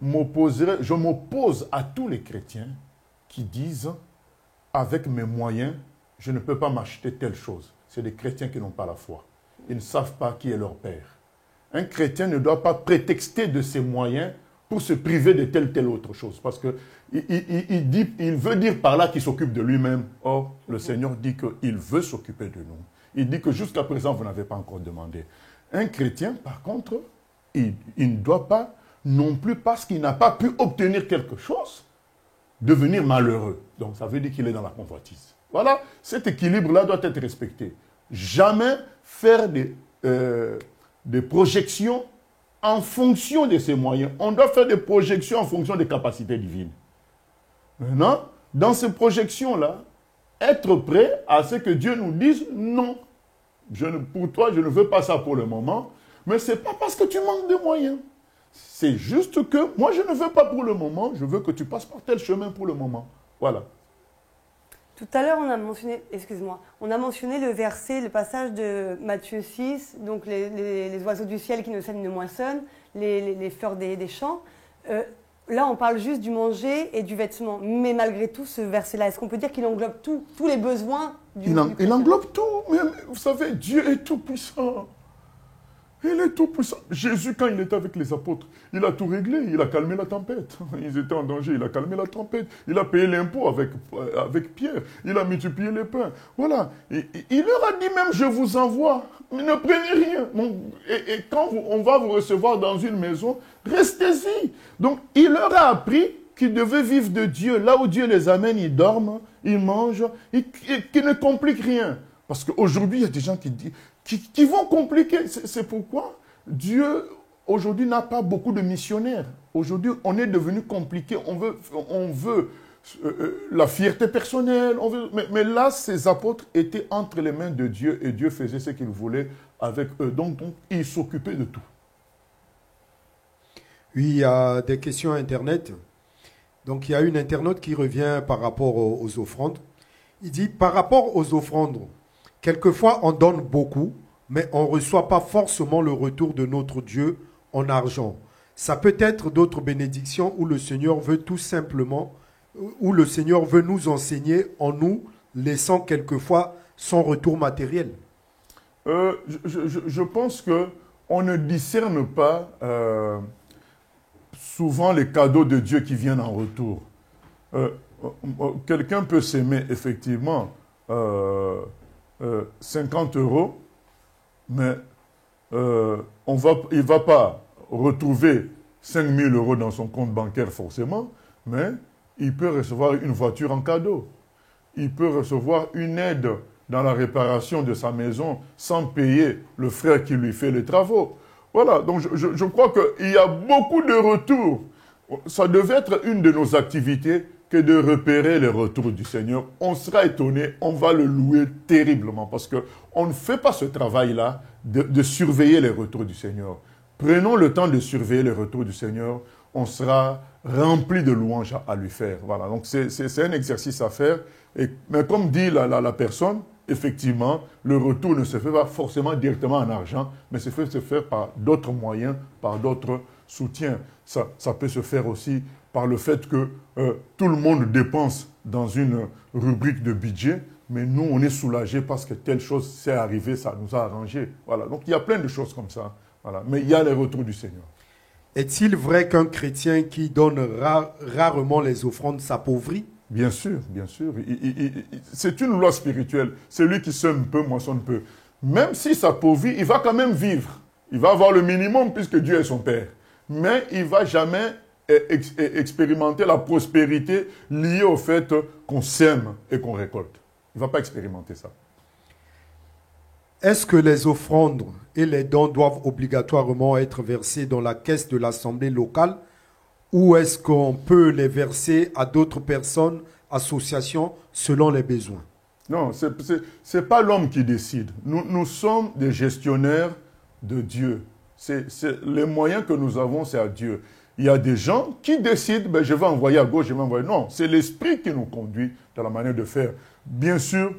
m'oppose à tous les chrétiens qui disent, avec mes moyens, je ne peux pas m'acheter telle chose. C'est des chrétiens qui n'ont pas la foi. Ils ne savent pas qui est leur père. Un chrétien ne doit pas prétexter de ses moyens pour se priver de telle autre chose. Parce qu'il veut dire par là qu'il s'occupe de lui-même. Or, le Seigneur dit qu'il veut s'occuper de nous. Il dit que jusqu'à présent, vous n'avez pas encore demandé. Un chrétien, par contre, il ne doit pas, non plus parce qu'il n'a pas pu obtenir quelque chose, devenir malheureux. Donc, ça veut dire qu'il est dans la convoitise. Voilà, cet équilibre-là doit être respecté. Jamais faire des projections en fonction de ses moyens. On doit faire des projections en fonction des capacités divines. Maintenant, dans ces projections-là, être prêt à ce que Dieu nous dise non. Pour toi, je ne veux pas ça pour le moment, mais ce n'est pas parce que tu manques de moyens. C'est juste que moi, je ne veux pas pour le moment, je veux que tu passes par tel chemin pour le moment. Voilà. Tout à l'heure, on a mentionné le verset, le passage de Matthieu 6, donc les oiseaux du ciel qui ne sèment ne moissonnent, les fleurs des champs. Là, on parle juste du manger et du vêtement. Mais malgré tout, ce verset-là, est-ce qu'on peut dire qu'il englobe tous les besoins du Il englobe tout. Mais vous savez, Dieu est tout puissant. Il est tout puissant. Jésus, quand il était avec les apôtres, il a tout réglé. Il a calmé la tempête. Ils étaient en danger. Il a calmé la tempête. Il a payé l'impôt avec Pierre. Il a multiplié les pains. Voilà. Il leur a dit même, je vous envoie. Mais ne prenez rien. Donc, et quand on va vous recevoir dans une maison, restez-y. Donc, il leur a appris qu'ils devaient vivre de Dieu. Là où Dieu les amène, ils dorment, ils mangent, et qu'ils ne compliquent rien. Parce qu'aujourd'hui, il y a des gens qui vont compliquer. C'est pourquoi Dieu, aujourd'hui, n'a pas beaucoup de missionnaires. Aujourd'hui, on est devenu compliqué. On veut la fierté personnelle. Mais là, ces apôtres étaient entre les mains de Dieu et Dieu faisait ce qu'il voulait avec eux. Donc ils s'occupaient de tout. Oui, il y a des questions Internet. Donc, il y a une internaute qui revient par rapport aux offrandes. Il dit, par rapport aux offrandes, quelquefois, on donne beaucoup, mais on ne reçoit pas forcément le retour de notre Dieu en argent. Ça peut être d'autres bénédictions où le Seigneur veut tout simplement, où le Seigneur veut nous enseigner en nous, laissant quelquefois son retour matériel. Je pense qu'on ne discerne pas souvent les cadeaux de Dieu qui viennent en retour. Quelqu'un peut s'aimer effectivement 50 €, mais il ne va pas retrouver 5 000 € dans son compte bancaire forcément, mais il peut recevoir une voiture en cadeau. Il peut recevoir une aide dans la réparation de sa maison sans payer le frère qui lui fait les travaux. Voilà, donc je crois qu'il y a beaucoup de retours. Ça devait être une de nos activités que de repérer les retours du Seigneur. On sera étonné, on va le louer terriblement parce qu'on ne fait pas ce travail-là de surveiller les retours du Seigneur. Prenons le temps de surveiller les retours du Seigneur. on sera rempli de louanges à lui faire. Voilà, donc c'est un exercice à faire. Mais comme dit la personne, effectivement, le retour ne se fait pas forcément directement en argent, mais se fait par d'autres moyens, par d'autres soutiens. Ça peut se faire aussi par le fait que tout le monde dépense dans une rubrique de budget, mais nous, on est soulagés parce que telle chose s'est arrivée, ça nous a arrangé. Voilà. Donc, il y a plein de choses comme ça. Voilà. Mais il y a les retours du Seigneur. Est-il vrai qu'un chrétien qui donne rarement les offrandes s'appauvrit? Bien sûr, bien sûr. C'est une loi spirituelle. Celui qui sème peu, moissonne peu. Même si s'appauvrit, il va quand même vivre. Il va avoir le minimum puisque Dieu est son Père. Mais il ne va jamais expérimenter la prospérité liée au fait qu'on sème et qu'on récolte. Il ne va pas expérimenter ça. Est-ce que les offrandes et les dons doivent obligatoirement être versés dans la caisse de l'assemblée locale ou est-ce qu'on peut les verser à d'autres personnes, associations, selon les besoins? Non, ce n'est pas l'homme qui décide. Nous sommes des gestionnaires de Dieu. Les moyens que nous avons, c'est à Dieu. Il y a des gens qui décident, ben, je vais envoyer à gauche, je vais envoyer... Non, c'est l'esprit qui nous conduit dans la manière de faire. Bien sûr,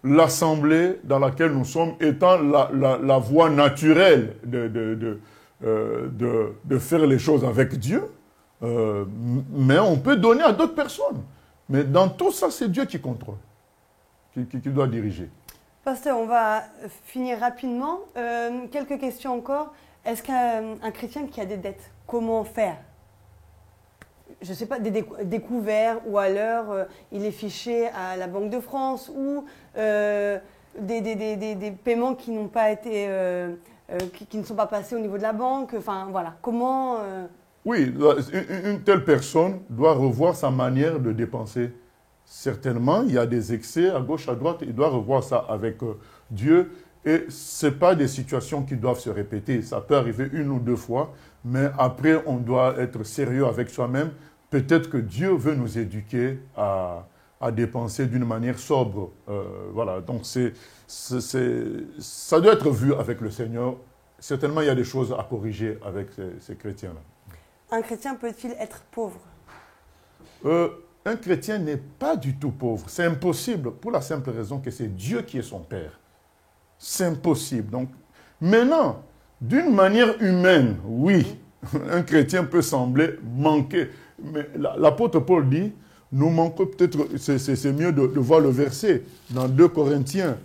l'assemblée dans laquelle nous sommes étant la voie naturelle de faire les choses avec Dieu, mais on peut donner à d'autres personnes. Mais dans tout ça, c'est Dieu qui contrôle, qui doit diriger. Pasteur, on va finir rapidement. Quelques questions encore. Est-ce qu'un chrétien qui a des dettes, comment faire? Je ne sais pas, des découverts ou alors il est fiché à la Banque de France ou des paiements qui n'ont pas été, qui ne sont pas passés au niveau de la banque. Enfin voilà, comment... Oui, une telle personne doit revoir sa manière de dépenser. Certainement, il y a des excès à gauche, à droite, il doit revoir ça avec Dieu. Et ce n'est pas des situations qui doivent se répéter. Ça peut arriver une ou deux fois, mais après, on doit être sérieux avec soi-même. Peut-être que Dieu veut nous éduquer à dépenser d'une manière sobre. Voilà, donc ça doit être vu avec le Seigneur. Certainement, il y a des choses à corriger avec ces chrétiens-là. Un chrétien peut-il être pauvre? Un chrétien n'est pas du tout pauvre. C'est impossible pour la simple raison que c'est Dieu qui est son Père. C'est impossible. Donc, maintenant, d'une manière humaine, oui, un chrétien peut sembler manquer. Mais l'apôtre Paul dit, nous manquons peut-être, c'est mieux de voir le verset dans 2 Corinthiens,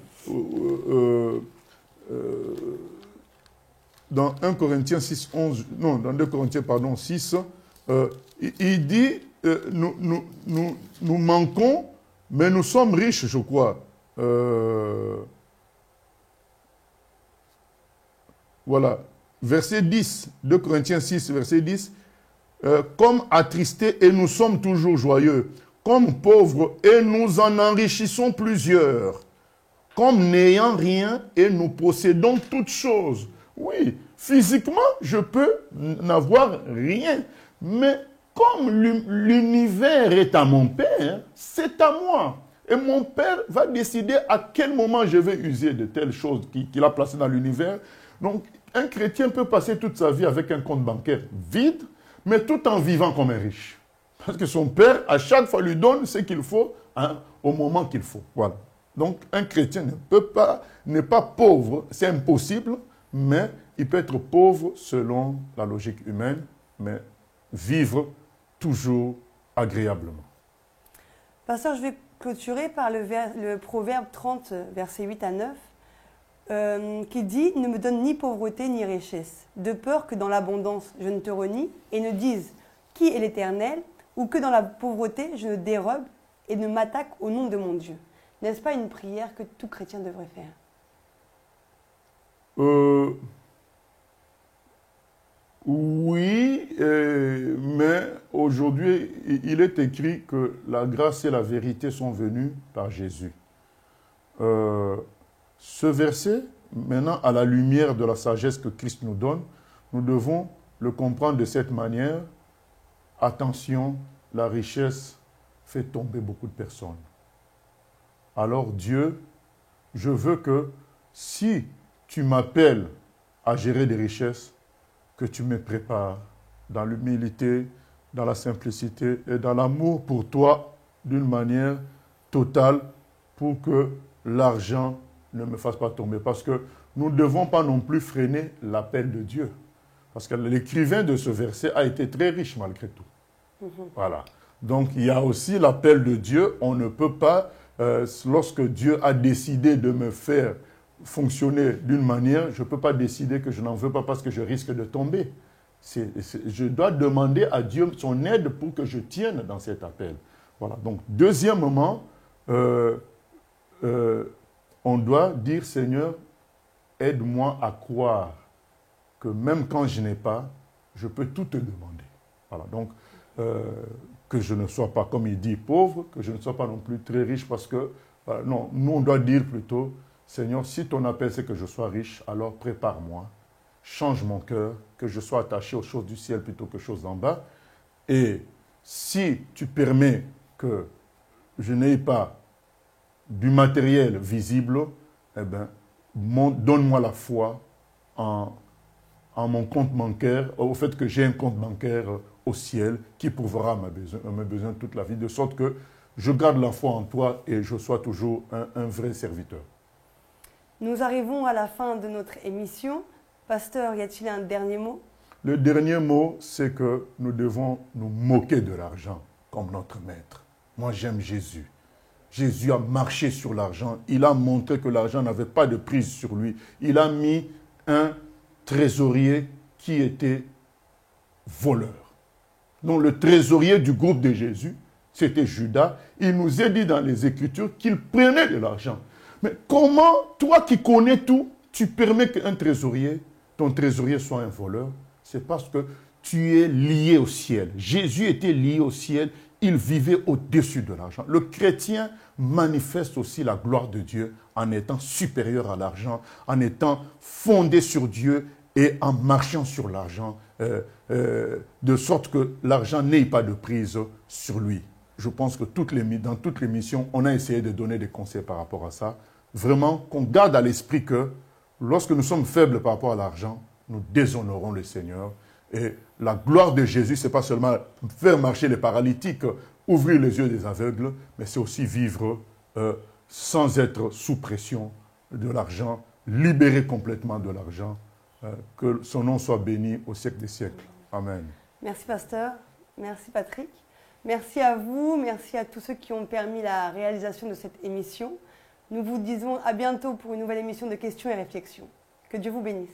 dans 1 Corinthiens 6, 11, non, dans 2 Corinthiens, pardon, 6, il dit, nous manquons, mais nous sommes riches, je crois. Voilà, verset 10, 2 Corinthiens 6, verset 10. Comme attristés et nous sommes toujours joyeux, comme pauvres et nous en enrichissons plusieurs, comme n'ayant rien et nous possédons toutes choses. Oui, physiquement, je peux n'avoir rien, mais comme l'univers est à mon Père, c'est à moi. Et mon Père va décider à quel moment je vais user de telles choses qu'il a placées dans l'univers. Donc, un chrétien peut passer toute sa vie avec un compte bancaire vide, mais tout en vivant comme un riche. Parce que son Père, à chaque fois, lui donne ce qu'il faut au moment qu'il faut. Voilà. Donc, un chrétien n'est pas pauvre, c'est impossible, mais il peut être pauvre selon la logique humaine, mais vivre toujours agréablement. Pasteur, je vais clôturer par le proverbe 30, versets 8 à 9, qui dit « Ne me donne ni pauvreté ni richesse, de peur que dans l'abondance je ne te renie, et ne dise qui est l'Éternel, ou que dans la pauvreté je ne dérobe et ne m'attaque au nom de mon Dieu. » N'est-ce pas une prière que tout chrétien devrait faire? Oui, mais aujourd'hui, il est écrit que la grâce et la vérité sont venues par Jésus. Ce verset, maintenant, à la lumière de la sagesse que Christ nous donne, nous devons le comprendre de cette manière. Attention, la richesse fait tomber beaucoup de personnes. Alors Dieu, je veux que si tu m'appelles à gérer des richesses, que tu me prépares dans l'humilité, dans la simplicité et dans l'amour pour toi d'une manière totale pour que l'argent ne me fasse pas tomber. Parce que nous ne devons pas non plus freiner l'appel de Dieu. Parce que l'écrivain de ce verset a été très riche malgré tout. Voilà. Donc il y a aussi l'appel de Dieu. On ne peut pas, lorsque Dieu a décidé de me faire fonctionner d'une manière, je ne peux pas décider que je n'en veux pas parce que je risque de tomber. Je dois demander à Dieu son aide pour que je tienne dans cet appel. Voilà. Donc, deuxièmement, on doit dire, Seigneur, aide-moi à croire que même quand je n'ai pas, je peux tout te demander. Voilà. Donc, que je ne sois pas, comme il dit, pauvre, que je ne sois pas non plus très riche parce que, non, nous on doit dire plutôt, Seigneur, si ton appel c'est que je sois riche, alors prépare-moi, change mon cœur, que je sois attaché aux choses du ciel plutôt que aux choses d'en bas. Et si tu permets que je n'ai pas du matériel visible, eh bien, donne-moi la foi en mon compte bancaire, au fait que j'ai un compte bancaire au ciel qui pourvoira mes besoins toute la vie, de sorte que je garde la foi en toi et je sois toujours un vrai serviteur. Nous arrivons à la fin de notre émission. Pasteur, y a-t-il un dernier mot? Le dernier mot, c'est que nous devons nous moquer de l'argent comme notre maître. Moi, j'aime Jésus. Jésus a marché sur l'argent. Il a montré que l'argent n'avait pas de prise sur lui. Il a mis un trésorier qui était voleur. Donc, le trésorier du groupe de Jésus, c'était Judas. Il nous est dit dans les Écritures qu'il prenait de l'argent. Mais comment, toi qui connais tout, tu permets qu'un trésorier, ton trésorier soit un voleur? C'est parce que tu es lié au ciel. Jésus était lié au ciel. Il vivait au-dessus de l'argent. Le chrétien manifeste aussi la gloire de Dieu en étant supérieur à l'argent, en étant fondé sur Dieu et en marchant sur l'argent, de sorte que l'argent n'ait pas de prise sur lui. Je pense que dans toutes les missions, on a essayé de donner des conseils par rapport à ça. Vraiment, qu'on garde à l'esprit que lorsque nous sommes faibles par rapport à l'argent, nous déshonorons le Seigneur. Et la gloire de Jésus, ce n'est pas seulement faire marcher les paralytiques, ouvrir les yeux des aveugles, mais c'est aussi vivre sans être sous pression de l'argent, libéré complètement de l'argent. Que son nom soit béni au siècle des siècles. Amen. Merci, pasteur. Merci, Patrick. Merci à vous. Merci à tous ceux qui ont permis la réalisation de cette émission. Nous vous disons à bientôt pour une nouvelle émission de questions et réflexions. Que Dieu vous bénisse.